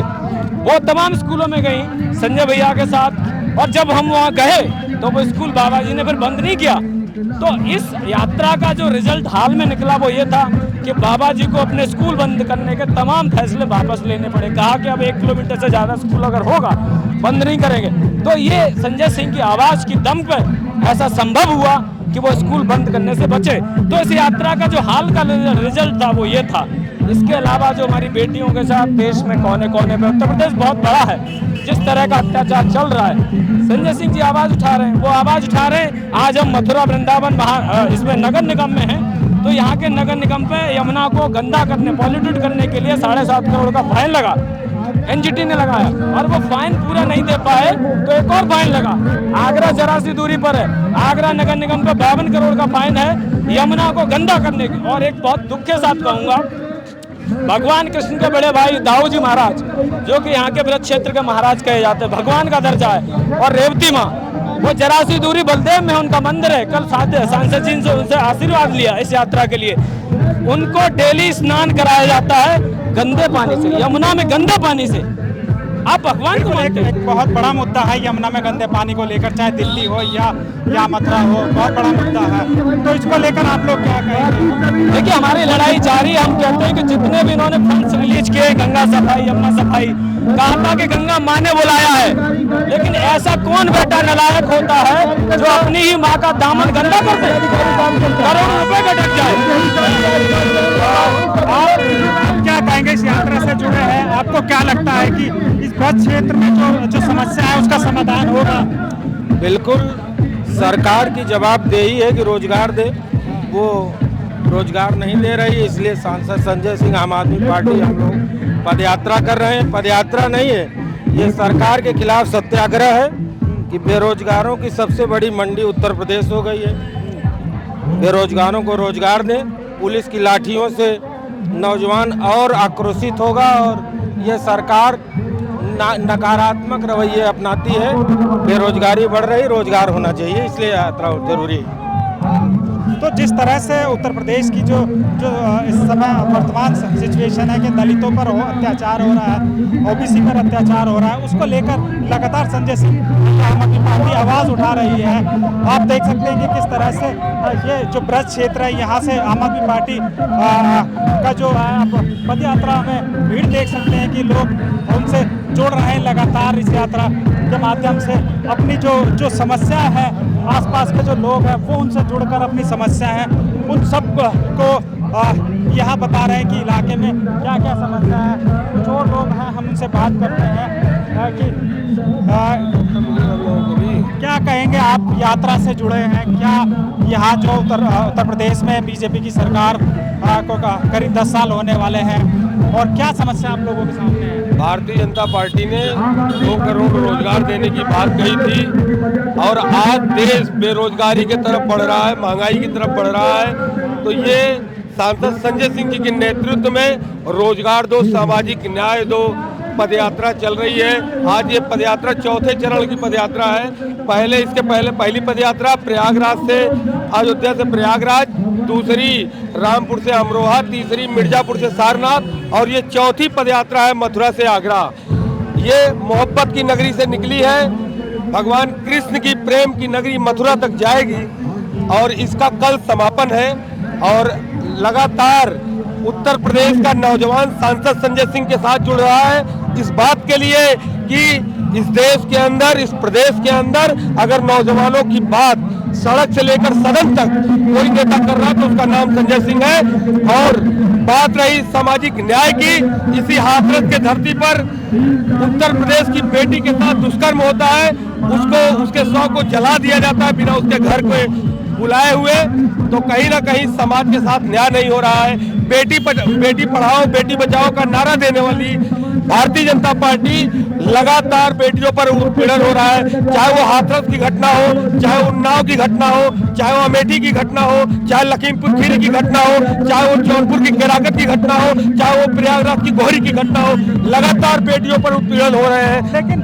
वो तमाम स्कूलों में गई संजय भैया के साथ। और जब हम वहाँ गए तो वो स्कूल बाबा जी ने फिर बंद नहीं किया। तो इस यात्रा का जो रिजल्ट हाल में निकला वो ये था कि बाबा जी को अपने स्कूल बंद करने के तमाम फैसले वापस लेने पड़े। कहा कि अब 1 किलोमीटर से ज़्यादा स्कूल अगर होगा बंद नहीं करेंगे। तो ये संजय सिंह की आवाज़ की दम पर ऐसा संभव हुआ कि वो स्कूल बंद करने से बचे। तो इस यात्रा का जो हाल का रिजल्ट था वो ये था। इसके अलावा जो हमारी बेटियों के साथ देश में कोने कोने पे, उत्तर प्रदेश बहुत बड़ा है, जिस तरह का अत्याचार चल रहा है, संजय सिंह जी आवाज़ उठा रहे हैं, वो आवाज़ उठा रहे हैं। आज हम मथुरा वृंदावन इसमें नगर निगम में हैं, तो यहाँ के नगर निगम पे यमुना को गंदा करने, पॉल्यूटेड करने के लिए 7.5 करोड़ का फाइन लगा, एनजीटी ने लगाया, और वो फाइन पूरा नहीं दे पाए तो एक और फाइन लगा। आगरा जरा सी दूरी पर है, आगरा नगर निगम का 52 करोड़ का फाइन है यमुना को गंदा करने की। और एक बहुत दुख के साथ कहूँगा, भगवान कृष्ण के बड़े भाई दाऊ जी महाराज, जो कि यहाँ के ब्रज क्षेत्र के महाराज कहे जाते हैं, भगवान का दर्जा है, और रेवती माँ, वो जरा सी दूरी बलदेव में उनका मंदिर है। कल सांसद जी से उनसे आशीर्वाद लिया इस यात्रा के लिए। उनको डेली स्नान कराया जाता है गंदे पानी से, यमुना में गंदे पानी से। आप भगवान को मानते हैं? एक बहुत बड़ा मुद्दा है यमुना में गंदे पानी को लेकर, चाहे दिल्ली हो या मथुरा हो, बहुत बड़ा मुद्दा है। तो इसको लेकर आप लोग क्या कहेंगे? देखिए, हमारी लड़ाई जारी है। हम कहते हैं कि जितने भी इन्होंने फंड्स रिलीज किए, गंगा सफाई, यमुना सफाई, कहा था कि गंगा माँ ने बुलाया है, लेकिन ऐसा कौन बेटा नालायक होता है जो अपनी ही माँ का दामन गंदा कर दे, करोड़ों रुपए का डट जाए। आप क्या कहेंगे, इस यात्रा से जुड़े हैं, आपको क्या लगता है कि इस ब्रज क्षेत्र में जो समस्या है उसका समाधान होगा? बिल्कुल, सरकार की जवाबदेही है कि रोजगार दे, वो रोजगार नहीं दे रही है। इसलिए सांसद संजय सिंह, आम आदमी पार्टी, हम लोग पदयात्रा कर रहे हैं। पदयात्रा नहीं है, ये सरकार के खिलाफ सत्याग्रह है कि बेरोजगारों की सबसे बड़ी मंडी उत्तर प्रदेश हो गई है। बेरोजगारों को रोजगार दें। पुलिस की लाठियों से नौजवान और आक्रोशित होगा, और ये सरकार नकारात्मक रवैये अपनाती है। बेरोजगारी बढ़ रही, रोजगार होना चाहिए, इसलिए यात्रा जरूरी है। तो जिस तरह से उत्तर प्रदेश की जो इस समय वर्तमान सिचुएशन है कि दलितों पर अत्याचार हो रहा है, ओबीसी पर अत्याचार हो रहा है, उसको लेकर लगातार संजय सिंह आम आदमी पार्टी आवाज़ उठा रही है। आप देख सकते हैं कि किस तरह से ये जो ब्रज क्षेत्र है, यहाँ से आम आदमी पार्टी का जो है आप पद यात्रा में भीड़ देख सकते हैं कि लोग उनसे जोड़ रहे हैं लगातार इस यात्रा के माध्यम से अपनी जो समस्या है, आसपास के जो लोग हैं वो उनसे जुड़कर अपनी समस्या है उन सब को यहाँ बता रहे हैं कि इलाके में क्या क्या समस्या है। जो लोग हैं हम उनसे बात करते हैं कि क्या कहेंगे, आप यात्रा से जुड़े हैं, क्या यहाँ जो उत्तर प्रदेश में बीजेपी की सरकार को करीब 10 साल होने वाले हैं और क्या समस्या आप लोगों के सामने है? भारतीय जनता पार्टी ने 2 करोड़ रोजगार देने की बात कही थी और आज देश बेरोजगारी की तरफ बढ़ रहा है, महंगाई की तरफ बढ़ रहा है। तो ये सांसद संजय सिंह जी के नेतृत्व में रोजगार दो, सामाजिक न्याय दो पदयात्रा चल रही है। आज ये पदयात्रा चौथे चरण की पदयात्रा है। इसके पहले पहली पदयात्रा प्रयागराज से, अयोध्या से प्रयागराज, दूसरी रामपुर से अमरोहा, तीसरी मिर्जापुर से सारनाथ और ये चौथी पदयात्रा है मथुरा से आगरा। ये मोहब्बत की नगरी से निकली है, भगवान कृष्ण की प्रेम की नगरी मथुरा तक जाएगी और इसका कल समापन है। और लगातार उत्तर प्रदेश का नौजवान सांसद संजय सिंह के साथ जुड़ रहा है इस बात के लिए कि इस देश के अंदर, इस प्रदेश के अंदर अगर नौजवानों की बात सड़क से लेकर सदन तक कोई नेता कर रहा है तो उसका नाम संजय सिंह है। और बात रही सामाजिक न्याय की, इसी हाथरस के धरती पर उत्तर प्रदेश की बेटी के साथ दुष्कर्म होता है, उसके शव को जला दिया जाता है बिना उसके घर को बुलाए हुए। तो कहीं ना कहीं समाज के साथ न्याय नहीं हो रहा है। बेटी पढ़ाओ बेटी बचाओ का नारा देने वाली भारतीय जनता पार्टी लगातार बेटियों पर उत्पीड़न हो रहा है, चाहे वो हाथरस की घटना हो, चाहे उन्नाव की घटना हो, चाहे वो अमेठी की घटना हो, चाहे लखीमपुर खीरी की घटना हो, चाहे वो जौनपुर की केराकत की घटना हो, चाहे वो प्रयागराज की गोहरी की घटना हो, लगातार बेटियों पर उत्पीड़न हो रहे हैं। लेकिन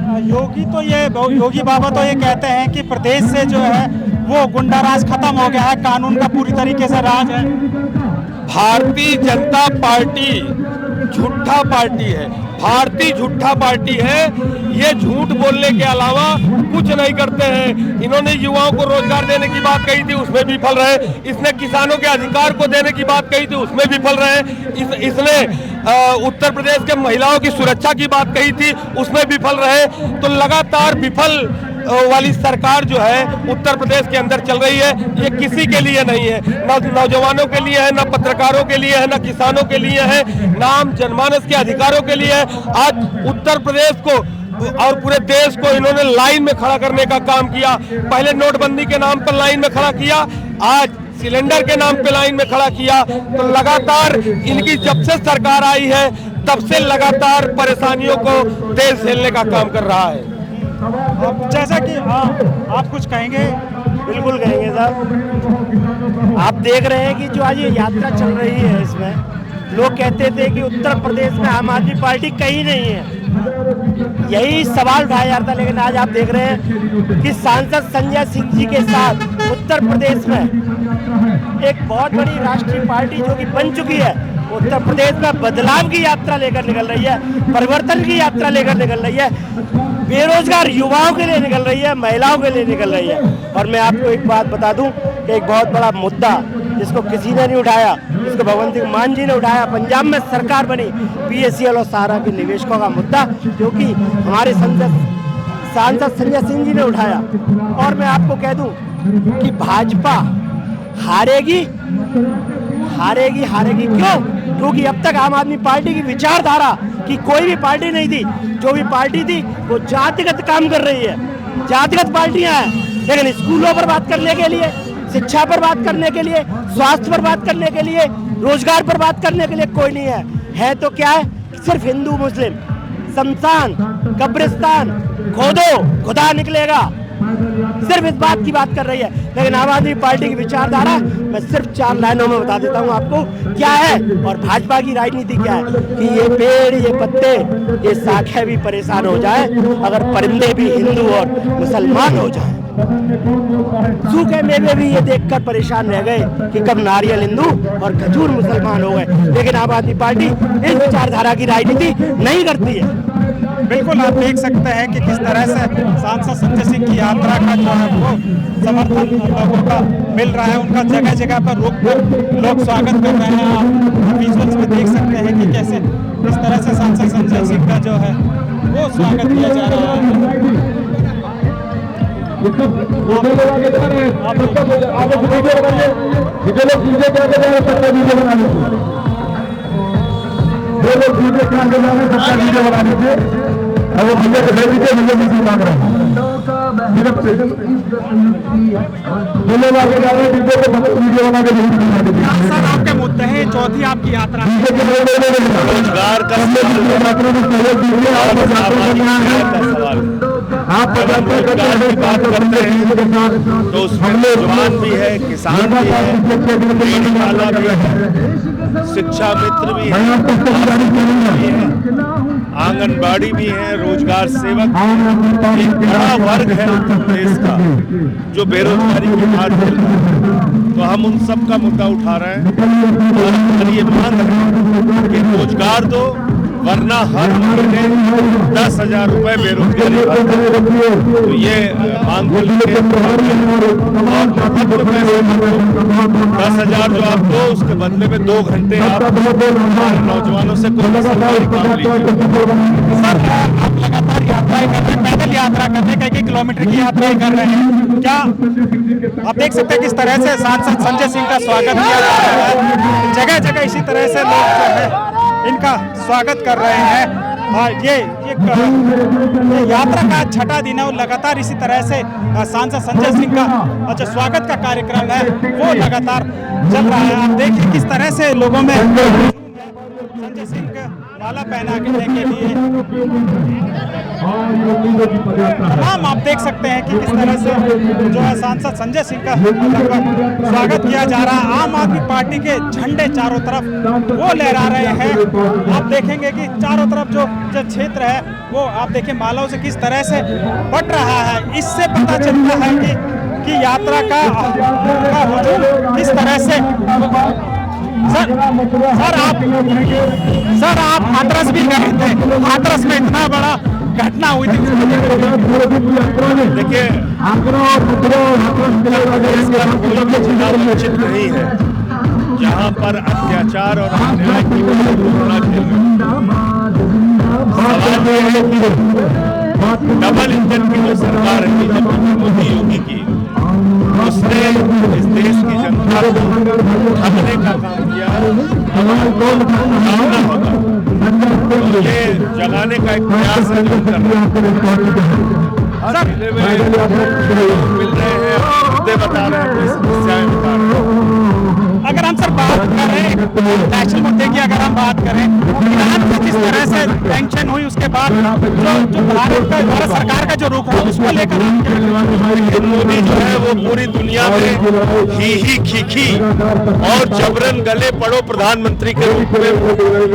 योगी बाबा तो ये कहते हैं कि प्रदेश से जो है वो गुंडा राज खत्म हो गया है, कानून का पूरी तरीके से राज है। भारतीय जनता पार्टी झूठा पार्टी है, भारतीय झूठा पार्टी है। ये झूठ बोलने के अलावा कुछ नहीं करते हैं। इन्होंने युवाओं को रोजगार देने की बात कही थी, उसमें विफल रहे। इसने किसानों के अधिकार को देने की बात कही थी, उसमें विफल रहे। इसने उत्तर प्रदेश के महिलाओं की सुरक्षा की बात कही थी, उसमें विफल रहे। तो लगातार विफल वाली सरकार जो है उत्तर प्रदेश के अंदर चल रही है। ये किसी के लिए नहीं है, न नौजवानों के लिए है, न पत्रकारों के लिए है, न किसानों के लिए है, न आम जनमानस के अधिकारों के लिए है। आज उत्तर प्रदेश को और पूरे देश को इन्होंने लाइन में खड़ा करने का काम किया। पहले नोटबंदी के नाम पर लाइन में खड़ा किया, आज सिलेंडर के नाम पे लाइन में खड़ा किया। तो लगातार इनकी जब से सरकार आई है तब से लगातार परेशानियों को देश झेलने का काम कर रहा है। जैसा कि आप कुछ कहेंगे? बिल्कुल कहेंगे साहब। आप देख रहे हैं कि जो आज ये यात्रा चल रही है, इसमें लोग कहते थे कि उत्तर प्रदेश में आम आदमी पार्टी कहीं नहीं है, यही सवाल उठाया जा रहा था। लेकिन आज आप देख रहे हैं कि सांसद संजय सिंह जी के साथ उत्तर प्रदेश में एक बहुत बड़ी राष्ट्रीय पार्टी जो कि बन चुकी है, उत्तर प्रदेश में बदलाव की यात्रा लेकर निकल रही है, परिवर्तन की यात्रा लेकर निकल रही है, बेरोजगार युवाओं के लिए निकल रही है, महिलाओं के लिए निकल रही है। और मैं आपको एक बात बता दूं कि एक बहुत बड़ा मुद्दा जिसको किसी ने नहीं उठाया, जिसको भगवंत सिंह मान जी ने उठाया, पंजाब में सरकार बनी, PACL और सहारा के निवेशकों का मुद्दा, जो कि हमारे सांसद संजय सिंह जी ने उठाया। और मैं आपको कह दूं कि भाजपा हारेगी, हारेगी, हारेगी। क्यों? क्योंकि अब तक आम आदमी पार्टी की विचारधारा की कोई भी पार्टी नहीं थी। जो भी पार्टी थी वो जातिगत काम कर रही है, जातिगत पार्टियां हैं। लेकिन स्कूलों पर बात करने के लिए, शिक्षा पर बात करने के लिए, स्वास्थ्य पर बात करने के लिए, रोजगार पर बात करने के लिए कोई नहीं है। है तो क्या है? सिर्फ हिंदू मुस्लिम, शमशान, कब्रिस्तान खोदो खुदा निकलेगा, सिर्फ इस बात की बात कर रही है। लेकिन आम आदमी पार्टी की विचारधारा मैं सिर्फ 4 लाइनों में बता देता हूं आपको क्या है। और भाजपा की राजनीति क्या है कि ये पेड़, ये पत्ते, ये शाखें भी परेशान हो जाए अगर परिंदे भी हिंदू और मुसलमान हो जाए। सूखे मेवे भी ये देखकर परेशान रह गए कि कब नारियल हिंदू और खजूर मुसलमान हो गए, लेकिन आम आदमी पार्टी इस विचारधारा की राजनीति नहीं करती है। बिल्कुल, आप देख सकते हैं कि किस तरह से सांसद संजय सिंह की यात्रा का जो है वो समर्थन लोगों का मिल रहा है। उनका जगह जगह पर रुक कर लोग स्वागत कर रहे हैं। आप विजुअल्स में देख सकते हैं कि कैसे किस तरह से सांसद संजय सिंह का जो है वो स्वागत किया जा रहा है। सर, आपके मुद्दे हैं, चौथी आपकी यात्रा रोजगार का सवाल, आप रोजगार की बात करते हैं तो उसमें नौजवान भी है, किसान भी है, रेहड़ी वाला भी है, शिक्षा मित्र भी है, आंगनबाड़ी भी है, रोजगार सेवक, एक बड़ा वर्ग है उत्तर प्रदेश का जो बेरोजगारी की मार झेल रहा है। तो हम उन सब का मुद्दा उठा रहे हैं और ये मांग है कि रोजगार दो, वरना हर महीने 10,000 रुपए बेरोजगारी तो ये मांग को लेकर 10,000 जो आप दो उसके बदले में 2 घंटे आप नौजवानों से कोई सरकारी काम लीजिए। सर, आप लगातार यात्राएं कर रहे हैं, पैदल यात्रा कर रहे हैं, कई किलोमीटर की यात्राएं कर रहे हैं। क्या आप देख सकते हैं किस तरह से सांसद संजय सिंह का स्वागत किया जा रहा है। जगह जगह इसी तरह से लोग जो है इनका स्वागत कर रहे हैं। और ये यात्रा का 6ठा दिन है और लगातार इसी तरह से सांसद संजय सिंह का जो स्वागत का कार्यक्रम है वो लगातार चल रहा है। आप देखिए किस तरह से लोगों में संजय सिंह का माला पहना के लिए तमाम आप देख सकते हैं कि किस तरह से जो है सांसद संजय सिंह का स्वागत किया जा रहा है। आम आदमी पार्टी के झंडे चारों तरफ वो लहरा रहे हैं। आप देखेंगे कि चारों तरफ जो क्षेत्र है वो आप देखिए मालाओं से किस तरह से बट रहा है। इससे पता चलता है कि यात्रा का हुजूम किस तरह से। सर आप हाथरस भी गए थे, हाथरस में इतना बड़ा घटना हुई थी। देखिए, उचित नहीं है जहाँ पर अत्याचार और अन्याय की डबल इंजन की जो सरकार है बीजेपी मोदी योगी की, उसने इस देश की जनता को ठगने का काम किया। ये जगाने का एक प्रयास है जो कर मिल रहे हैं, मुद्दे बता रहे हैं, कोई समस्याएं बता रहे हैं। अगर हम सर बात करें नेशनल मुद्दे की, अगर हम बात करें ईरान में जिस तरह से टेंशन हुई उसके बाद जो भारत सरकार का जो रुख है उसको लेकर मोदी जो है वो पूरी दुनिया में ही खीखी और जबरन गले पड़ो प्रधानमंत्री के रूप में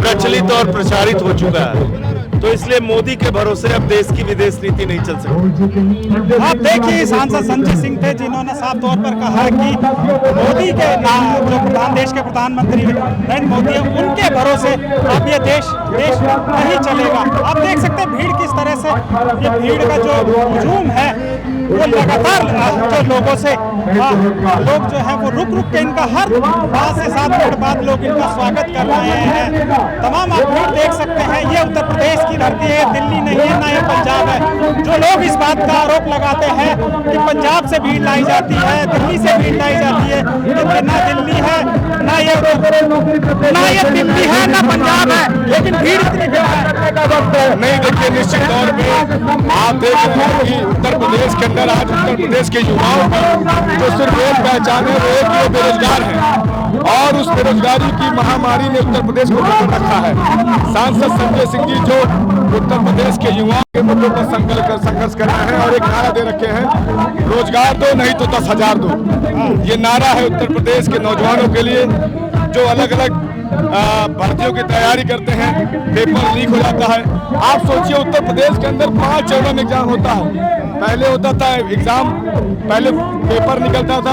प्रचलित और प्रचारित हो चुका है। तो इसलिए मोदी के भरोसे अब देश की विदेश नीति नहीं चल सकती। आप देखिए सांसद संजय सिंह थे जिन्होंने साफ तौर पर कहा कि मोदी के जो देश के प्रधानमंत्री नरेंद्र मोदी है उनके भरोसे अब ये देश नहीं चलेगा। आप देख सकते हैं भीड़ किस तरह से, ये भीड़ का जो हुजूम है वो लगातार जो लोगों से लोग जो है वो रुक के इनका हर 5 से 7 मिनट बाद लोग इनका स्वागत कर रहे हैं। तमाम आप भीड़ देख सकते हैं। ये उत्तर प्रदेश की धरती है, दिल्ली नहीं है, ना ये पंजाब है। जो लोग इस बात का आरोप लगाते हैं कि पंजाब से भीड़ लाई जाती है, दिल्ली से भीड़ लाई जाती है, ये ना दिल्ली है ना ये दिल्ली है ना पंजाब है, लेकिन भीड़ इतनी है। नहीं, देखिए निश्चित तौर पे आप देख रहे हैं कि उत्तर प्रदेश के अंदर आज उत्तर प्रदेश के युवाओं की जो सिर्फ एक पहचान है वो एक ये बेरोजगार है और उस बेरोजगारी की महामारी ने उत्तर प्रदेश को पकड़ रखा है। सांसद संजय सिंह जी जो उत्तर प्रदेश के युवाओं के मुद्दों पर संघर्ष कर रहे हैं और एक नारा दे रखे हैं, रोजगार दो नहीं तो 10,000 दो। ये नारा है उत्तर प्रदेश के नौजवानों के लिए जो अलग अलग भर्तियों की तैयारी करते हैं, पेपर लीक हो जाता है। आप सोचिए उत्तर प्रदेश के अंदर 5 चरणों में एग्जाम होता है, पहले होता था एग्जाम, पहले पेपर निकलता था,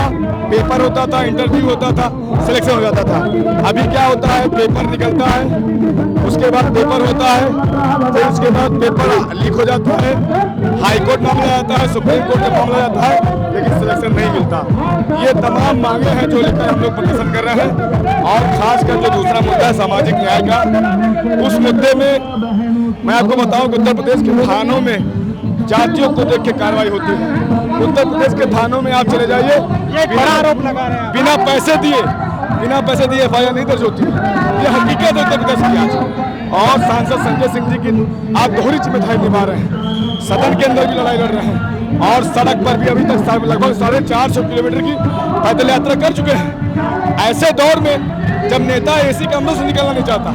पेपर होता था, इंटरव्यू होता था, सिलेक्शन हो जाता था। अभी क्या होता है, पेपर निकलता है, उसके बाद पेपर होता है, फिर उसके बाद पेपर लीक हो जाता है, हाई कोर्ट मामला जाता है, सुप्रीम कोर्ट में मामला जाता है, लेकिन सिलेक्शन नहीं मिलता। ये तमाम मांगे हैं जो लेकर हम लोग प्रदर्शन कर रहे हैं। और खासकर जो दूसरा मुद्दा है सामाजिक न्याय का, उस मुद्दे में मैं आपको बताऊं कि उत्तर प्रदेश के थानों में जातियों को देख के कार्रवाई होती है। उत्तर प्रदेश के थानों में आप चले जाइए, बिना पैसे दिए FIR नहीं दर्ज होती है। ये हकीकत है उत्तर प्रदेश की आज। और सांसद संजय सिंह जी की आप दोहरी जिम्मेदारी निभा रहे हैं, सदन के अंदर भी लड़ाई लड़ रहे हैं और सड़क पर भी अभी तक लगभग 450 किलोमीटर की पैदल यात्रा कर चुके हैं। ऐसे दौर में जब नेता AC कमरों से निकलना नहीं चाहता,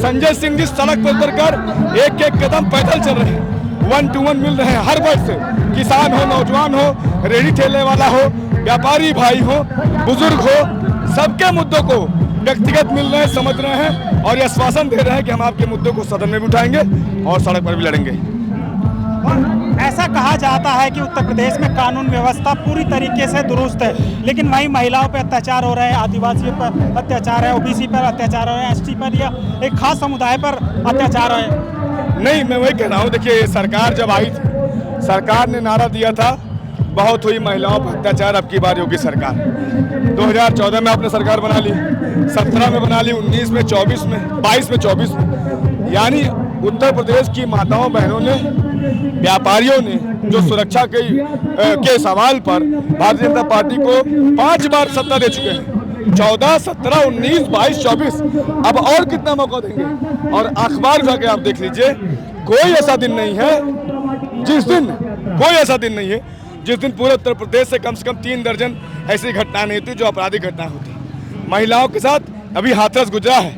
संजय सिंह जी सड़क पर उतरकर एक एक कदम पैदल चल रहे हैं, 1 to 1 मिल रहे हैं हर वर्ग से, किसान हो, नौजवान हो, रेहड़ी ठेले वाला हो, व्यापारी भाई हो, बुजुर्ग हो, सबके मुद्दों को व्यक्तिगत मिल रहे हैं, समझ रहे हैं और ये आश्वासन दे रहे हैं कि हम आपके मुद्दों को सदन में भी उठाएंगे और सड़क पर भी लड़ेंगे। ऐसा कहा जाता है कि उत्तर प्रदेश में कानून व्यवस्था पूरी तरीके से दुरुस्त है, लेकिन वहीं महिलाओं पर अत्याचार हो रहे हैं, आदिवासियों पर अत्याचार है, OBC पर अत्याचार हो रहे हैं, ST पर या एक खास समुदाय पर अत्याचार है। नहीं, मैं वही कह रहा हूँ, देखिए सरकार जब आई थी, सरकार ने नारा दिया था बहुत हुई महिलाओं पर अत्याचार, अब की बार योगी सरकार। 2014 में आपने सरकार बना ली, 17 में बना ली, 19 में, 24 में, 22 में, 24 में, यानी उत्तर प्रदेश की माताओं बहनों ने, व्यापारियों ने जो सुरक्षा के सवाल पर भारतीय जनता पार्टी को 5 बार सत्ता दे चुके हैं। 14, 17, 19, 22, 24, अब और कितना मौका देंगे। और अखबार उठा के आप देख लीजिए, कोई ऐसा दिन नहीं है जिस दिन पूरे उत्तर प्रदेश से कम 3 दर्जन ऐसी घटनाएं नहीं होती जो आपराधिक घटनाएं होती। महिलाओं के साथ अभी हाथरस गुजरा है।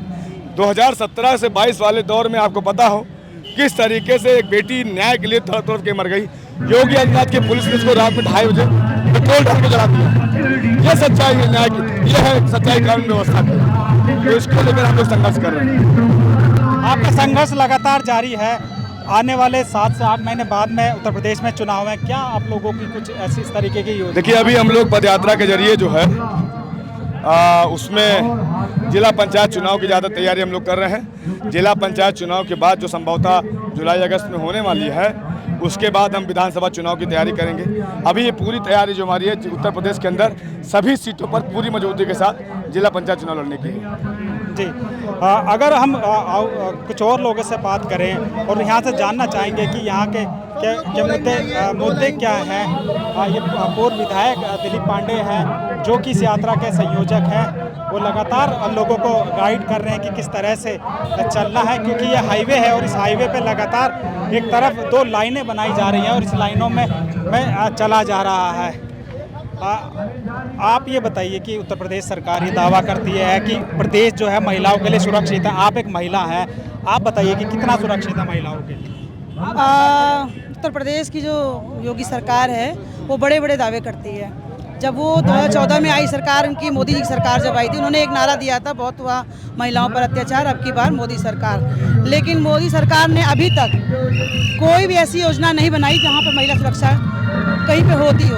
2017 से 22 वाले दौर में आपको पता हो किस तरीके से एक बेटी न्याय के लिए तड़प के मर गई। योगी आदित्यनाथ की पुलिस ने इसको रात में 2:30 बजे पेट्रोल डाल के जला दिया। ये सच्चाई है न्याय की, ये है सच्चाई कानून व्यवस्था की। तो इसको लेकर हम लोग संघर्ष कर रहे हैं। आपका संघर्ष लगातार जारी है। आने वाले 7 से 8 महीने बाद में उत्तर प्रदेश में चुनाव है, क्या आप लोगों की कुछ ऐसी इस तरीके की योजना? देखिए, अभी हम लोग पदयात्रा के जरिए जो है उसमें जिला पंचायत चुनाव की ज़्यादा तैयारी हम लोग कर रहे हैं। जिला पंचायत चुनाव के बाद जो संभवतः जुलाई अगस्त में होने वाली है, उसके बाद हम विधानसभा चुनाव की तैयारी करेंगे। अभी ये पूरी तैयारी जो हमारी है उत्तर प्रदेश के अंदर सभी सीटों पर पूरी मजबूती के साथ जिला पंचायत चुनाव लड़ने की है। जी, अगर हम कुछ और लोगों से बात करें और यहाँ से जानना चाहेंगे कि यहाँ के मुद्दे क्या हैं। ये पूर्व विधायक दिलीप पांडे हैं जो कि इस यात्रा के संयोजक हैं, वो लगातार लोगों को गाइड कर रहे हैं कि किस तरह से चलना है, क्योंकि ये हाईवे है और इस हाईवे पे लगातार एक तरफ 2 लाइनें बनाई जा रही हैं और इस लाइनों में चला जा रहा है। आप ये बताइए कि उत्तर प्रदेश सरकार ये दावा करती है कि प्रदेश जो है महिलाओं के लिए सुरक्षित है। आप एक महिला हैं, आप बताइए कि कितना सुरक्षित है महिलाओं के लिए? उत्तर प्रदेश की जो योगी सरकार है वो बड़े बड़े दावे करती है। जब वो 2014 में आई सरकार, उनकी मोदी जी की सरकार जब आई थी, उन्होंने एक नारा दिया था, बहुत हुआ महिलाओं पर अत्याचार, अब की बार मोदी सरकार। लेकिन मोदी सरकार ने अभी तक कोई भी ऐसी योजना नहीं बनाई जहाँ पर महिला सुरक्षा कहीं पे होती हो।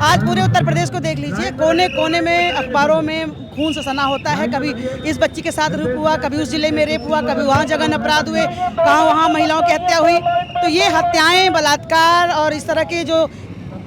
आज पूरे उत्तर प्रदेश को देख लीजिए, कोने कोने में अखबारों में खून से सना होता है। कभी इस बच्ची के साथ रेप हुआ, कभी उस जिले में रेप हुआ, कभी वहाँ जगह अपराध हुए, कहाँ वहाँ महिलाओं की हत्या हुई। तो ये हत्याएं, बलात्कार और इस तरह के जो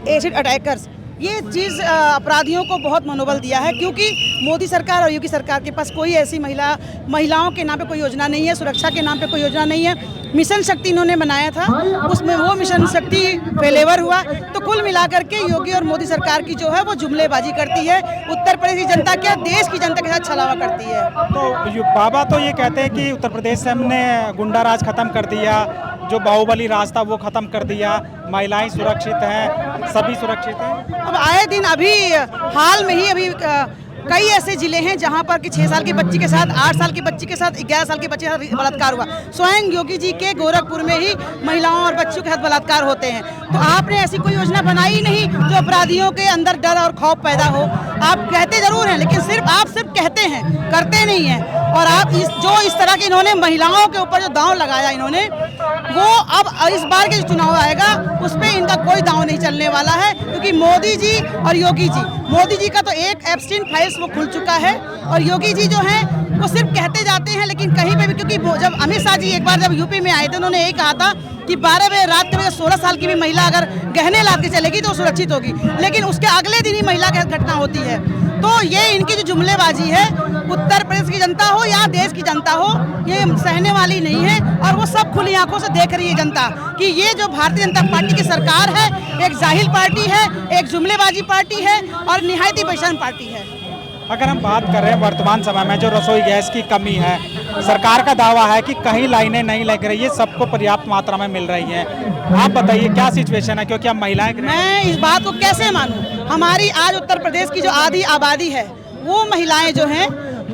एसिड अटैकर्स, ये चीज़ अपराधियों को बहुत मनोबल दिया है, क्योंकि मोदी सरकार और योगी सरकार के पास कोई ऐसी महिलाओं के नाम पे कोई योजना नहीं है, सुरक्षा के नाम पे कोई योजना नहीं है। मिशन शक्ति इन्होंने बनाया था, उसमें वो मिशन शक्ति फेलेवर हुआ। तो कुल मिलाकर के योगी और मोदी सरकार की जो है वो जुमलेबाजी करती है, उत्तर प्रदेश की जनता क्या देश की जनता के साथ छलावा करती है। तो बाबा तो ये कहते हैं कि उत्तर प्रदेश से हमने गुंडा राज खत्म कर दिया, जो बाहुबली राज था वो खत्म कर दिया, महिलाएं सुरक्षित हैं, सभी सुरक्षित हैं। अब आए दिन अभी हाल में ही अभी कई ऐसे जिले हैं जहां पर कि 6 साल की बच्ची के साथ, 8 साल की बच्ची के साथ, 11 साल के बच्चे के साथ बलात्कार हुआ। स्वयं योगी जी के गोरखपुर में ही महिलाओं और बच्चों के साथ बलात्कार होते हैं। तो आपने ऐसी कोई योजना बनाई नहीं जो अपराधियों के अंदर डर और खौफ पैदा हो। आप कहते जरूर हैं, लेकिन आप सिर्फ कहते हैं, करते नहीं हैं। और आप इस तरह के इन्होंने महिलाओं के ऊपर जो दांव लगाया इन्होंने, वो अब इस बार के जो चुनाव आएगा उस पर इनका कोई दांव नहीं चलने वाला है, क्योंकि मोदी जी और योगी जी, मोदी जी का तो एक एब्सटेंट फाइल्स वो खुल चुका है और योगी जी जो हैं वो सिर्फ कहते जाते हैं लेकिन कहीं पे भी, क्योंकि जब अमित शाह जी एक बार जब यूपी में आए थे उन्होंने यही कहा था कि 12 बजे रात के बजे 16 साल की भी महिला अगर गहने ला के चलेगी तो सुरक्षित होगी, लेकिन उसके अगले दिन ही महिला की घटना होती है। तो ये इनकी जो जुमलेबाजी है, उत्तर प्रदेश की जनता हो या देश की जनता हो, ये सहने वाली नहीं है और वो सब खुली आंखों से देख रही है जनता कि ये जो भारतीय जनता पार्टी की सरकार है एक जाहिल पार्टी है, एक जुमलेबाजी पार्टी है और निहायती परेशान पार्टी है। अगर हम बात कर रहे हैं वर्तमान समय में जो रसोई गैस की कमी है, सरकार का दावा है कि कहीं लाइनें नहीं लग रही है, सबको पर्याप्त मात्रा में मिल रही हैं। आप बताइए क्या सिचुएशन है, क्योंकि हम महिलाएं। मैं इस बात को कैसे मानूं? हमारी आज उत्तर प्रदेश की जो आधी आबादी है वो महिलाएं जो हैं,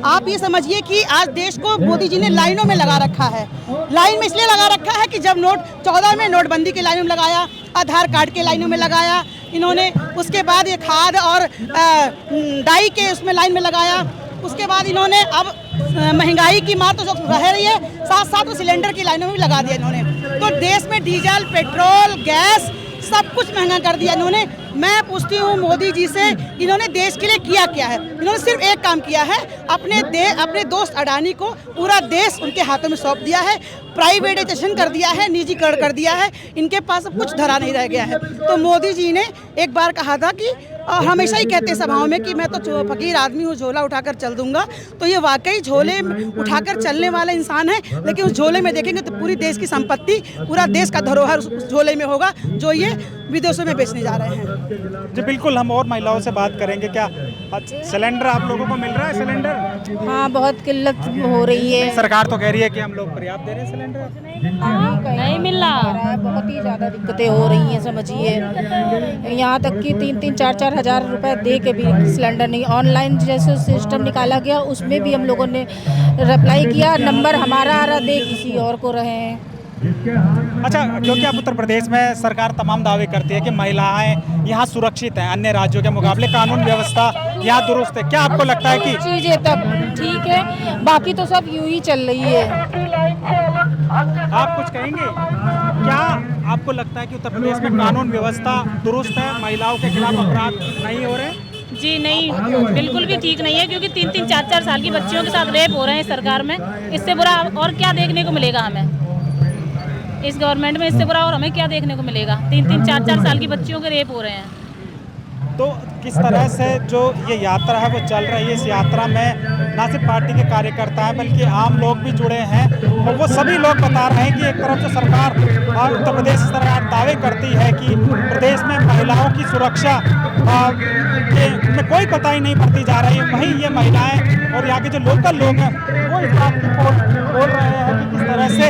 आप ये समझिए कि आज देश को मोदी जी ने लाइनों में लगा रखा है। लाइन में इसलिए लगा रखा है कि जब 14 में नोटबंदी की लाइनों में लगाया, आधार कार्ड के लाइनों में लगाया इन्होंने, उसके बाद ये खाद और डाई के उसमें लाइन में लगाया, उसके बाद इन्होंने अब महंगाई की मार तो जो रह रही है साथ साथ वो सिलेंडर की लाइनों में भी लगा दिया इन्होंने। तो देश में डीजल, पेट्रोल, गैस सब कुछ महंगा कर दिया इन्होंने। मैं पूछती हूँ मोदी जी से, इन्होंने देश के लिए किया क्या है? इन्होंने सिर्फ एक काम किया है, अपने दोस्त अडानी को पूरा देश उनके हाथों में सौंप दिया है, प्राइवेटाइजेशन कर दिया है, निजीकरण कर दिया है, इनके पास अब कुछ धरा नहीं रह गया है। तो मोदी जी ने एक बार कहा था कि हमेशा ही कहते हैं सभाओं में कि मैं तो फकीर आदमी हूँ, झोला उठाकर चल दूंगा। तो ये वाकई झोले उठाकर चलने वाला इंसान है, लेकिन उस झोले में देखेंगे तो पूरी देश की संपत्ति, पूरा देश का धरोहर उस झोले में होगा जो ये विदेशों में बेचने जा रहे हैं। जी बिल्कुल, हम और महिलाओं से बात करेंगे। क्या सिलेंडर आप लोगों को मिल रहा है? सिलेंडर हाँ, बहुत किल्लत हो रही है। सरकार तो कह रही है कि हम लोग पर्याप्त दे रहे हैं सिलेंडर, नहीं मिल रहा है। बहुत ही ज़्यादा दिक्कतें हो रही हैं, समझिए यहाँ तक कि 3-3, 4-4 हज़ार रुपए दे के भी सिलेंडर नहीं। ऑनलाइन जैसे सिस्टम निकाला गया उसमें भी हम लोगों ने अप्लाई किया, नंबर हमारा आ रहा, दे किसी और को रहे हैं। अच्छा, क्योंकि आप उत्तर प्रदेश में सरकार तमाम दावे करती है कि महिलाएं यहाँ सुरक्षित हैं, अन्य राज्यों के मुकाबले कानून व्यवस्था यहाँ दुरुस्त है, क्या आपको लगता है कि चीज़ें तक ठीक है, बाकी तो सब यूं ही चल रही है? आप कुछ कहेंगे? क्या आपको लगता है कि उत्तर प्रदेश में कानून व्यवस्था दुरुस्त है, महिलाओं के खिलाफ अपराध नहीं हो रहे? जी नहीं, बिल्कुल भी ठीक नहीं है, क्योंकि 3-3, 4-4 साल की बच्चियों के साथ रेप हो रहे हैं सरकार में। इससे बुरा और क्या देखने को मिलेगा हमें इस गवर्नमेंट में? इससे बुरा और हमें क्या देखने को मिलेगा? 3-3, 4-4 साल की बच्चियों के रेप हो रहे हैं। तो किस तरह से जो ये यात्रा है वो चल रही है, इस यात्रा में ना सिर्फ पार्टी के कार्यकर्ता हैं बल्कि आम लोग भी जुड़े हैं, और वो सभी लोग बता रहे हैं कि एक तरफ जो सरकार और उत्तर प्रदेश सरकार दावे करती है कि प्रदेश में महिलाओं की सुरक्षा में कोई कोताही नहीं बरती जा रही है, वहीं ये महिलाएं और यहाँ के जो लोकल लोग हैं वो इस बात की बोल रहे हैं कि किस तरह से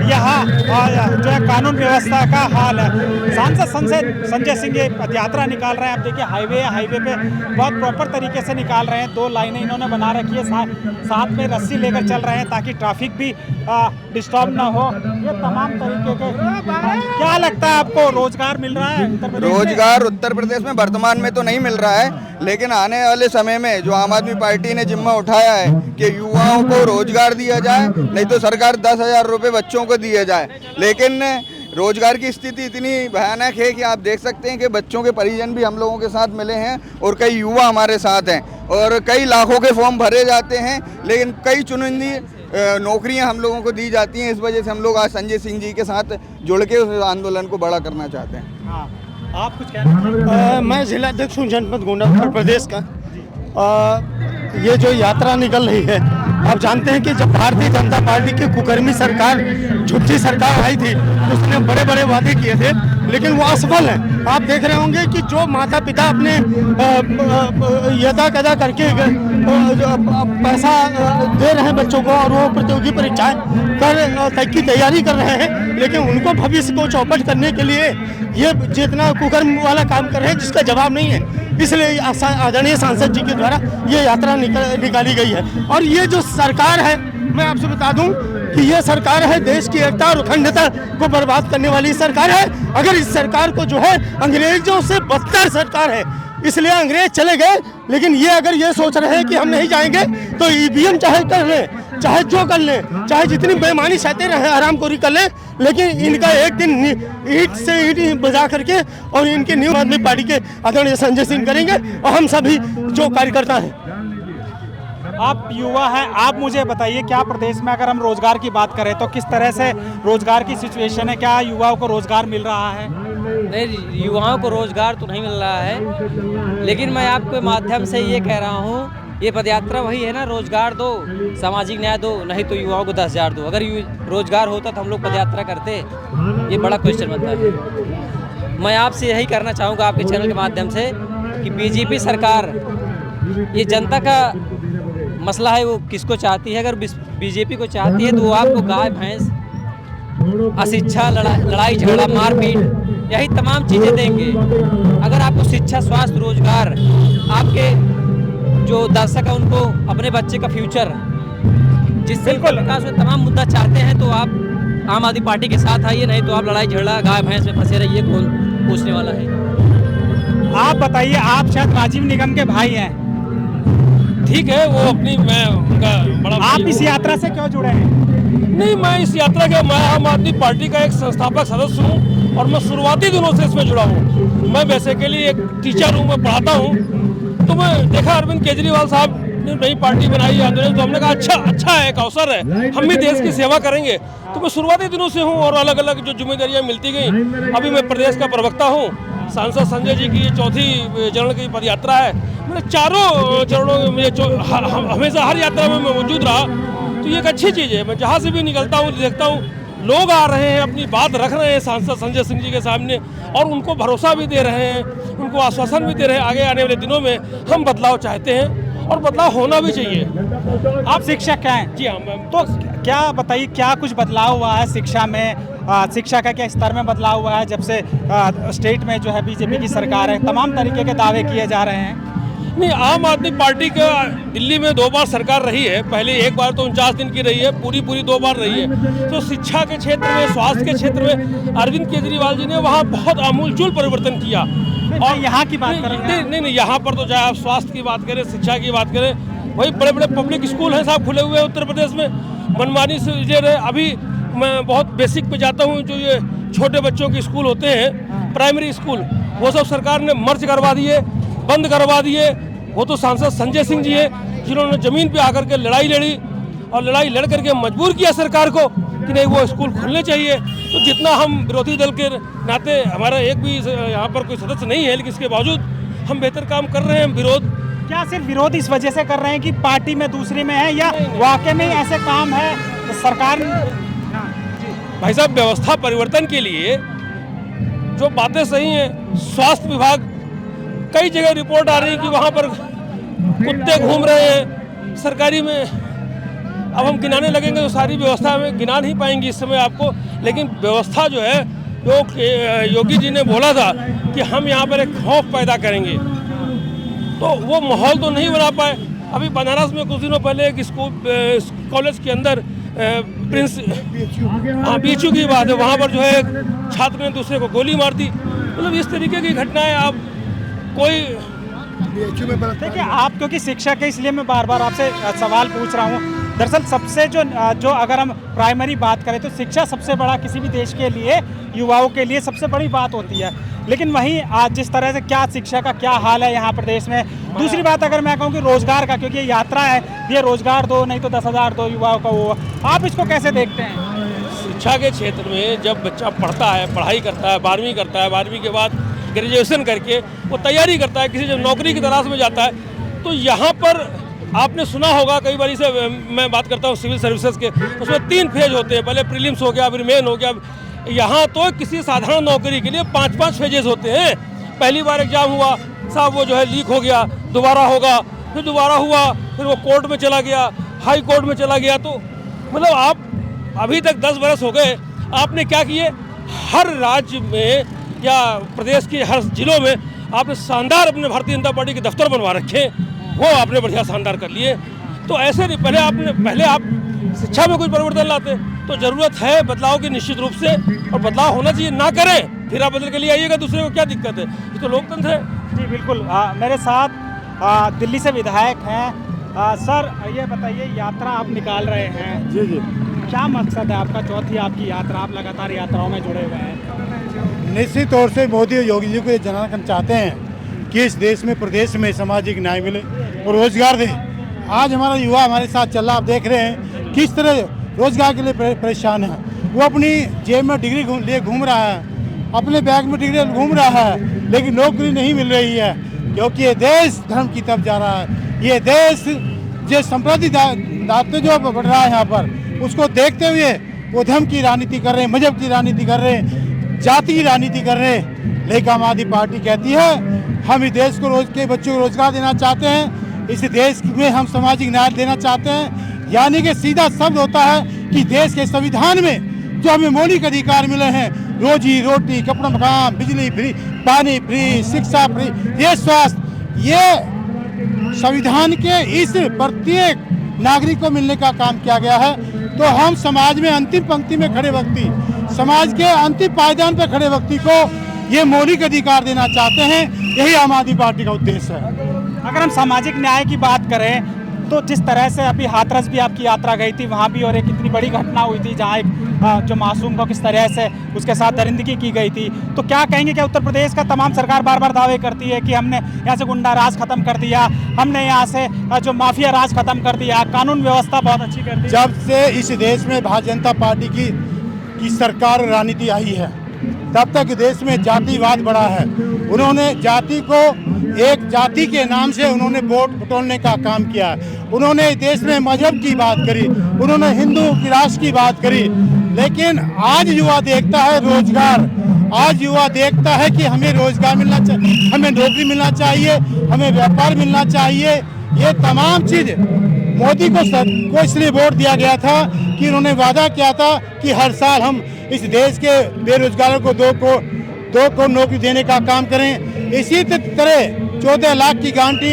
यहाँ जो है कानून व्यवस्था का हाल है। सांसद संजय सिंह ये पदयात्रा निकाल रहे हैं। आप देखिए हाईवे पे बहुत प्रॉपर तरीके से निकाल रहे हैं, 2 लाइनें इन्होंने बना रखी है, साथ में रस्सी लेकर चल रहे हैं ताकि ट्रैफिक भी डिस्टर्ब ना हो। ये तमाम तरीके के, क्या लगता है आपको रोजगार मिल रहा है उत्तर प्रदेश में? रोजगार उत्तर प्रदेश में वर्तमान में तो नहीं मिल रहा है, लेकिन आने वाले समय में जो आम आदमी पार्टी ने जिम्मा उठाया है कि युवाओं को रोजगार दिया जाए, नहीं तो सरकार 10,000 रुपये बच्चों को दिए जाए। लेकिन रोजगार की स्थिति इतनी भयानक है कि आप देख सकते हैं कि बच्चों के परिजन भी हम लोगों के साथ मिले हैं और कई युवा हमारे साथ हैं, और कई लाखों के फॉर्म भरे जाते हैं, लेकिन कई चुनिंदी नौकरियां हम लोगों को दी जाती हैं। इस वजह से हम लोग आज संजय सिंह जी के साथ जुड़ के उस आंदोलन को बड़ा करना चाहते हैं। हाँ, आप कुछ कहना? मैं जिला अध्यक्ष हूँ जनपद गोंडा उत्तर प्रदेश का। ये जो यात्रा निकल रही है, आप जानते हैं कि जब भारतीय जनता पार्टी की कुकर्मी सरकार, झूठी सरकार आई थी, उसने बड़े बड़े वादे किए थे, लेकिन वो असफल है। आप देख रहे होंगे कि जो माता पिता अपने यदा कदा करके पैसा दे रहे हैं बच्चों को और वो प्रतियोगी परीक्षाएं की तैयारी कर रहे हैं, लेकिन उनको भविष्य को चौपट करने के लिए ये जितना कुकर्म वाला काम कर रहे हैं जिसका जवाब नहीं है। इसलिए आदरणीय सांसद जी के द्वारा ये यात्रा निकाली गई है। और ये जो सरकार है, मैं आपसे बता दूं कि ये सरकार है देश की एकता और अखंडता को बर्बाद करने वाली सरकार है। अगर इस सरकार को जो है अंग्रेजों से बदतर सरकार है, इसलिए अंग्रेज चले गए। लेकिन ये अगर ये सोच रहे हैं कि हम नहीं जाएंगे तो ईवीएम चाहे कर लें, चाहे जो कर लें, चाहे जितनी बेईमानी सहते रहे, हरामखोरी कर लें, लेकिन इनका एक दिन ईंट से ईंट बजा करके और इनके न्यू आदमी पार्टी के आदरणीय संजय सिंह करेंगे और हम सभी जो कार्यकर्ता हैं। आप युवा हैं, आप मुझे बताइए क्या प्रदेश में अगर हम रोजगार की बात करें तो किस तरह से रोजगार की सिचुएशन है? क्या युवाओं को रोजगार मिल रहा है? नहीं, युवाओं को रोजगार तो नहीं मिल रहा है, लेकिन मैं आपके माध्यम से ये कह रहा हूँ, ये पदयात्रा वही है ना, रोजगार दो, सामाजिक न्याय दो, नहीं तो युवाओं को 10,000 दो। अगर रोजगार होता तो हम लोग पदयात्रा करते? ये बड़ा क्वेश्चन बनता है। मैं आपसे यही करना चाहूँगा आपके चैनल के माध्यम से कि बीजेपी सरकार ये जनता का मसला है, वो किसको चाहती है? अगर बीजेपी को चाहती है तो वो आपको गाय भैंस, अशिक्षा, लड़ाई झगड़ा, मारपीट, यही तमाम चीज़ें देंगे। अगर आपको शिक्षा, स्वास्थ्य, रोजगार, आपके जो दर्शक है उनको अपने बच्चे का फ्यूचर, जिससे विकास में तमाम मुद्दा चाहते हैं, तो आप आम आदमी पार्टी के साथ आइए, नहीं तो आप लड़ाई झगड़ा, गाय भैंस में फंसे रहिए। कौन पूछने वाला है? आप बताइए, आप शायद राजीव निगम के भाई हैं, ठीक है, वो अपनी, मैं उनका बड़ा, आप इस यात्रा से क्यों जुड़े हैं? नहीं, मैं इस यात्रा के, मैं आम आदमी पार्टी का एक संस्थापक सदस्य हूँ और मैं शुरुआती दिनों से इसमें जुड़ा हूँ। मैं बेसिकली एक टीचर हूँ, मैं पढ़ाता हूँ। तो मैं देखा अरविंद केजरीवाल साहब ने नई पार्टी बनाई आंदोलन, तो हमने कहा अच्छा है, एक अवसर है, हम भी देश की सेवा करेंगे। तो मैं शुरुआती दिनों से हूँ और अलग अलग जो जिम्मेदारियाँ मिलती गई। अभी मैं प्रदेश का प्रवक्ता हूँ। सांसद संजय जी की ये चौथी चरण की पदयात्रा है। मैंने चारों चरणों में हमेशा हर यात्रा में मैं मौजूद रहा, तो ये एक अच्छी चीज़ है। मैं जहाँ से भी निकलता हूँ देखता हूँ लोग आ रहे हैं, अपनी बात रख रहे हैं सांसद संजय सिंह जी के सामने और उनको भरोसा भी दे रहे हैं, उनको आश्वासन भी दे रहे हैं। आगे आने वाले दिनों में हम बदलाव चाहते हैं और बदलाव होना भी चाहिए। आप शिक्षक हैं? जी हाँ मैम। तो क्या बताइए, क्या कुछ बदलाव हुआ है शिक्षा में? शिक्षा का क्या स्तर में बदलाव हुआ है जब से स्टेट में जो है बीजेपी की सरकार है? तमाम तरीके के दावे किए जा रहे हैं। नहीं, आम आदमी पार्टी का दिल्ली में 2 बार सरकार रही है। पहले एक बार तो 49 दिन की रही है, पूरी 2 बार रही है। तो शिक्षा के क्षेत्र में, स्वास्थ्य के क्षेत्र में अरविंद केजरीवाल जी ने वहाँ बहुत आमूलचूल परिवर्तन किया। और यहाँ की बात करें? नहीं, यहाँ पर तो चाहे आप स्वास्थ्य की बात करें, शिक्षा की बात करें, वही बड़े बड़े पब्लिक स्कूल हैं साहब, खुले हुए हैं उत्तर प्रदेश में, मनमानी से ले रहे। अभी मैं बहुत बेसिक पे जाता हूँ, जो ये छोटे बच्चों के स्कूल होते हैं, प्राइमरी स्कूल, वो सब सरकार ने मर्ज करवा दिए, बंद करवा दिए। वो तो सांसद संजय सिंह जी है जिन्होंने ज़मीन पे आकर के लड़ाई लड़ी और लड़ाई लड़ करके मजबूर किया सरकार को कि नहीं, वो स्कूल खुलने चाहिए। तो जितना हम विरोधी दल के नाते, हमारा एक भी यहाँ पर कोई सदस्य नहीं है, लेकिन इसके बावजूद हम बेहतर काम कर रहे हैं। विरोध क्या सिर्फ विरोध इस वजह से कर रहे हैं कि पार्टी में दूसरी में है, या वाकई में ऐसे काम है सरकार? भाई साहब, व्यवस्था परिवर्तन के लिए जो बातें सही हैं, स्वास्थ्य विभाग, कई जगह रिपोर्ट आ रही है कि वहाँ पर कुत्ते घूम रहे हैं सरकारी में। अब हम गिनाने लगेंगे तो सारी व्यवस्था में गिना नहीं पाएंगे इस समय आपको, लेकिन व्यवस्था जो है, जो योगी जी ने बोला था कि हम यहाँ पर एक खौफ पैदा करेंगे, तो वो माहौल तो नहीं बना पाए। अभी बनारस में कुछ दिनों पहले एक स्कूल कॉलेज के अंदर प्रिंस बीचू की बात है, वहाँ पर जो है एक छात्र ने दूसरे को गोली मार दी। मतलब इस तरीके की घटनाएं आप कोई देखिए, आप क्योंकि शिक्षक है इसलिए मैं बार बार आपसे सवाल पूछ रहा हूँ। दरअसल सबसे जो अगर हम प्राइमरी बात करें तो शिक्षा सबसे बड़ा, किसी भी देश के लिए, युवाओं के लिए सबसे बड़ी बात होती है। लेकिन वहीं आज जिस तरह से क्या शिक्षा का क्या हाल है यहाँ प्रदेश में। दूसरी बात अगर मैं कहूँ कि रोजगार का, क्योंकि ये यात्रा है, ये रोजगार दो, नहीं तो 10,000 दो युवाओं का, वो आप इसको कैसे देखते हैं? शिक्षा के क्षेत्र में जब बच्चा पढ़ता है, पढ़ाई करता है, 12वीं करता है, 12वीं के बाद ग्रेजुएशन करके वो तैयारी करता है, किसी जब नौकरी की तलाश में जाता है, तो यहाँ पर आपने सुना होगा, कई बार से मैं बात करता हूँ सिविल सर्विसेज के, उसमें 3 फेज होते हैं। पहले प्रीलिम्स हो गया, फिर मेन हो गया। यहाँ तो किसी साधारण नौकरी के लिए 5-5 फेजेस होते हैं। पहली बार एग्जाम हुआ साहब, वो जो है लीक हो गया, दोबारा होगा, फिर दोबारा हुआ, फिर वो कोर्ट में चला गया, हाई कोर्ट में चला गया। तो मतलब आप अभी तक 10 बरस हो गए, आपने क्या किए? हर राज्य में या प्रदेश के हर जिलों में आपने शानदार अपने भारतीय जनता पार्टी के दफ्तर बनवा रखे, वो आपने बढ़िया शानदार कर लिए। तो ऐसे नहीं, पहले आप शिक्षा में कुछ परिवर्तन लाते। तो ज़रूरत है बदलाव की निश्चित रूप से, और बदलाव होना चाहिए। ना करें फिर आप बदल के लिए आइएगा दूसरे को, क्या दिक्कत है? ये तो लोकतंत्र है। जी, जी बिल्कुल। मेरे साथ दिल्ली से विधायक हैं। सर ये बताइए, यात्रा आप निकाल रहे हैं, जी जी, क्या मकसद है आपका? चौथी आपकी यात्रा, आप लगातार यात्राओं में जुड़े हुए हैं। निश्चित तौर से मोदी और योगी जी को ये जनाना चाहते हैं कि इस देश में, प्रदेश में सामाजिक न्याय मिले और रोजगार दे। आज हमारा युवा हमारे साथ चल रहा, आप देख रहे हैं किस तरह रोजगार के लिए परेशान है। वो अपनी जेब में डिग्री लिए घूम रहा है, अपने बैग में डिग्री घूम रहा है, लेकिन नौकरी नहीं मिल रही है, क्योंकि ये देश धर्म की तरफ जा रहा है। ये देश जो सांप्रदायिक जो बढ़ रहा है यहाँ पर, उसको देखते हुए वो धर्म की राजनीति कर रहे हैं, मजहब की राजनीति कर रहे हैं, जाति की राजनीति कर रहे हैं। लेकिन आम आदमी पार्टी कहती है हम इस देश को के बच्चों को रोजगार देना चाहते हैं, इस देश में हम सामाजिक न्याय देना चाहते हैं। यानी कि सीधा शब्द होता है कि देश के संविधान में जो हमें मौलिक अधिकार मिले हैं, रोजी रोटी, कपड़ा मकान, बिजली फ्री, पानी फ्री, शिक्षा फ्री, ये स्वास्थ्य, ये संविधान के इस प्रत्येक नागरिक को मिलने का काम किया गया है। तो हम समाज में अंतिम पंक्ति में खड़े व्यक्ति, समाज के अंतिम पायदान पर खड़े व्यक्ति को ये मौलिक अधिकार देना चाहते हैं। यही आम आदमी पार्टी का उद्देश्य है। अगर हम सामाजिक न्याय की बात करें तो जिस तरह से अभी हाथरस भी आपकी यात्रा गई थी, वहाँ भी और एक इतनी बड़ी घटना हुई थी जहाँ एक जो मासूम को किस तरह से उसके साथ दरिंदगी की गई थी, तो क्या कहेंगे कि उत्तर प्रदेश का तमाम सरकार बार बार दावे करती है कि हमने यहाँ से गुंडा राज खत्म कर दिया, हमने यहाँ से जो माफिया राज खत्म कर दिया, कानून व्यवस्था बहुत अच्छी कर दी। जब से इस देश में भारतीय जनता पार्टी की सरकार और राजनीति आई है, तब तक देश में जातिवाद बढ़ा है। उन्होंने जाति को, एक जाति के नाम से उन्होंने वोट बटोरने का काम किया है। उन्होंने देश में मजहब की बात करी, उन्होंने हिंदू की राष्ट्र की बात करी। लेकिन आज युवा देखता है रोजगार, आज युवा देखता है कि हमें रोजगार मिलना चाहिए, हमें नौकरी मिलना चाहिए, हमें व्यापार मिलना चाहिए। ये तमाम चीज मोदी को इसलिए वोट दिया गया था कि उन्होंने वादा किया था कि हर साल हम इस देश के बेरोजगारों को दो करोड़ नौकरी देने का काम करें। इसी तरह 14 लाख की गारंटी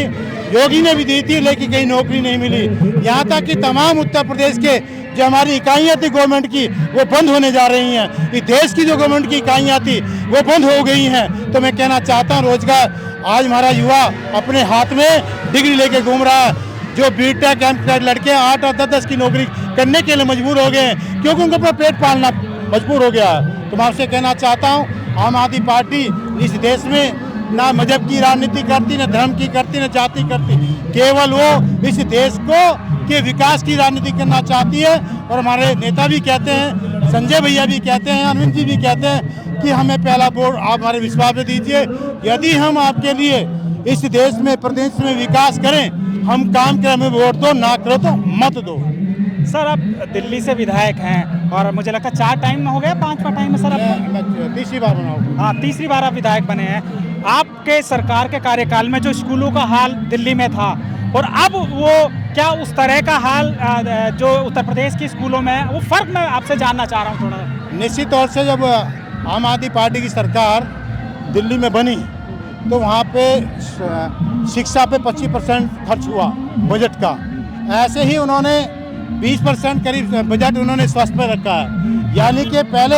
योगी ने भी दी थी, लेकिन कहीं नौकरी नहीं मिली। यहाँ तक कि तमाम उत्तर प्रदेश के जो हमारी इकाइयाँ थी गवर्नमेंट की, वो बंद होने जा रही हैं। इस देश की जो गवर्नमेंट की इकाइयाँ थी वो बंद हो गई हैं। तो मैं कहना चाहता हूँ, रोजगार आज हमारा युवा अपने हाथ में डिग्री लेके घूम रहा है। जो बीटेक लड़के 8 और 10 की नौकरी करने के लिए मजबूर हो गए हैं, क्योंकि उनको अपना पेट पालना मजबूर हो गया है। तो मैं आपसे कहना चाहता हूँ, आम आदमी पार्टी इस देश में ना मजहब की राजनीति करती, ना धर्म की करती, ना जाति करती, केवल वो इस देश को के विकास की राजनीति करना चाहती है। और हमारे नेता भी कहते हैं, संजय भैया भी कहते हैं, अरविंद जी भी कहते हैं कि हमें पहला वोट आप हमारे विश्वास में दीजिए। यदि हम आपके लिए इस देश में, प्रदेश में विकास करें, हम काम करें, हमें वोट दो, ना करो तो मत दो। सर आप दिल्ली से विधायक हैं और मुझे लगता है 4 टाइम में हो गया, 5वां टाइम में सर आप तीसरी बार बनाओ। हाँ, तीसरी बार आप विधायक बने हैं। आपके सरकार के कार्यकाल में जो स्कूलों का हाल दिल्ली में था और अब वो क्या उस तरह का हाल जो उत्तर प्रदेश के स्कूलों में है, वो फर्क मैं आपसे जानना चाह रहा हूँ थोड़ा। निश्चित तौर से जब आम आदमी पार्टी की सरकार दिल्ली में बनी तो वहाँ पे शिक्षा पे 25% खर्च हुआ बजट का। ऐसे ही उन्होंने 20% करीब बजट उन्होंने स्वास्थ्य पर रखा है। यानी कि पहले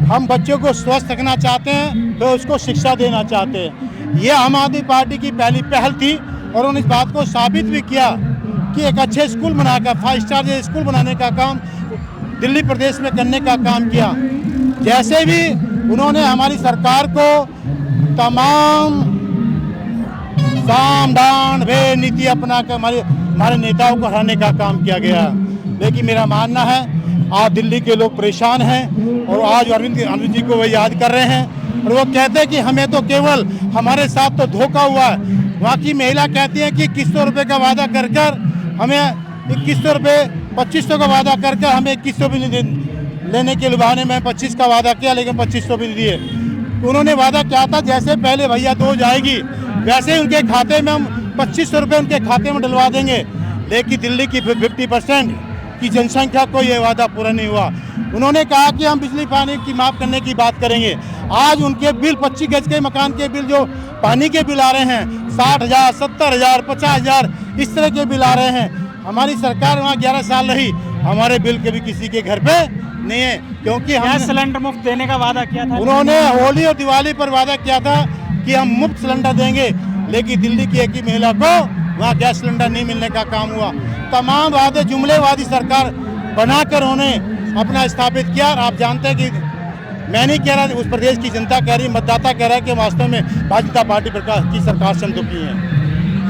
हम बच्चों को स्वस्थ रखना चाहते हैं तो उसको शिक्षा देना चाहते हैं। ये आम आदमी पार्टी की पहली पहल थी और उन्होंने इस बात को साबित भी किया कि एक अच्छे स्कूल बनाकर 5 स्टार स्कूल बनाने का काम दिल्ली प्रदेश में करने का काम किया। जैसे भी उन्होंने हमारी सरकार को तमाम साम दान वे नीति अपना कर हमारे नेताओं को हराने का काम किया गया। लेकिन मेरा मानना है आज दिल्ली के लोग परेशान हैं और आज अरविंद जी को वो याद कर रहे हैं और वो कहते हैं कि हमें तो केवल हमारे साथ तो धोखा हुआ है। वहाँ की महिला कहती है कि 2100 रुपये का वादा कर हमें 2100 रुपये 2500 का वादा कर हमें 2100 भी नहीं लेने के लुभाने में 25 का वादा किया, लेकिन 2500 भी नहीं दिए। उन्होंने वादा किया था जैसे पहले भैया 2 जाएगी वैसे ही उनके खाते में हम 2500 रुपये उनके खाते में डलवा देंगे। लेकिन दिल्ली की 50% की जनसंख्या को ये वादा पूरा नहीं हुआ। उन्होंने कहा कि हम बिजली पानी की माफ़ करने की बात करेंगे। आज उनके बिल 25 गज के मकान के बिल जो पानी के बिल आ रहे हैं 60,000, 70,000, 50,000 इस तरह के बिल आ रहे हैं। हमारी सरकार वहाँ 11 साल रही, हमारे बिल कभी किसी के घर पे नहीं है, क्योंकि हम सिलेंडर मुफ्त देने का वादा किया था। उन्होंने होली और दिवाली पर वादा किया था कि हम मुफ्त सिलेंडर देंगे। लेकिन दिल्ली की एक ही महिला को वहाँ गैस सिलेंडर नहीं मिलने का काम हुआ। तमाम वादे जुमलेवादी सरकार बनाकर उन्हें अपना स्थापित किया। और आप जानते हैं कि मैं नहीं कह रहा, उस प्रदेश की जनता कह रही, मतदाता कह रहा है कि वास्तव में भारतीय जनता पार्टी की सरकार से हम दुखी हैं।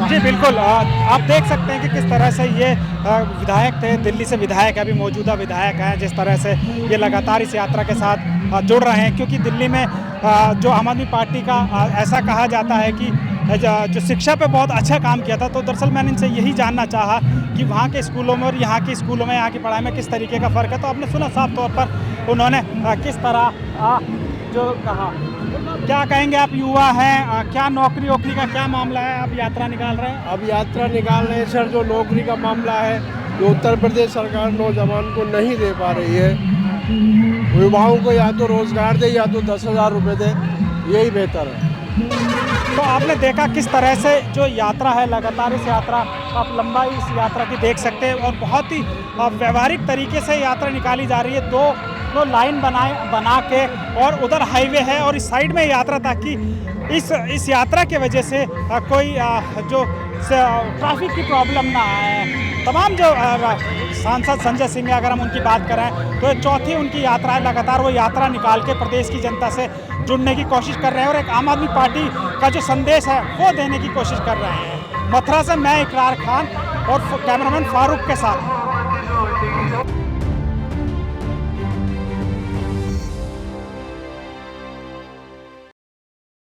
जी बिल्कुल, आप देख सकते हैं कि किस तरह से ये विधायक थे, दिल्ली से विधायक है, अभी मौजूदा विधायक हैं, जिस तरह से ये लगातार इस यात्रा के साथ जुड़ रहे हैं। क्योंकि दिल्ली में जो आम आदमी पार्टी का ऐसा कहा जाता है कि जो शिक्षा पे बहुत अच्छा काम किया था, तो दरअसल मैंने इनसे यही जानना चाहा कि वहाँ के स्कूलों में और यहाँ के स्कूलों में, यहाँ की पढ़ाई में किस तरीके का फ़र्क है। तो आपने सुना साफ तौर पर उन्होंने किस तरह जो कहा। क्या कहेंगे, आप युवा हैं, क्या नौकरी वोकरी का क्या मामला है, आप यात्रा निकाल रहे हैं? अब यात्रा निकाल रहे हैं सर, जो नौकरी का मामला है, जो उत्तर प्रदेश सरकार नौजवान को नहीं दे पा रही है, युवाओं को या तो रोजगार दे या तो 10,000 रुपये दे, यही बेहतर है। तो आपने देखा किस तरह से जो यात्रा है, लगातार इस यात्रा आप लंबाई इस यात्रा की देख सकते हैं और बहुत ही व्यवहारिक तरीके से यात्रा निकाली जा रही है। दो लाइन बना के, और उधर हाईवे है और इस साइड में यात्रा, ताकि इस यात्रा के वजह से कोई जो ट्रैफिक की प्रॉब्लम ना आए। तमाम जो सांसद संजय सिंह, अगर हम उनकी बात करें तो चौथी उनकी यात्रा है। लगातार वो यात्रा निकाल के प्रदेश की जनता से जुड़ने की कोशिश कर रहे हैं और एक आम आदमी पार्टी का जो संदेश है वो देने की कोशिश कर रहे हैं। मथुरा से मैं इकरार खान और कैमरामैन फारूक के साथ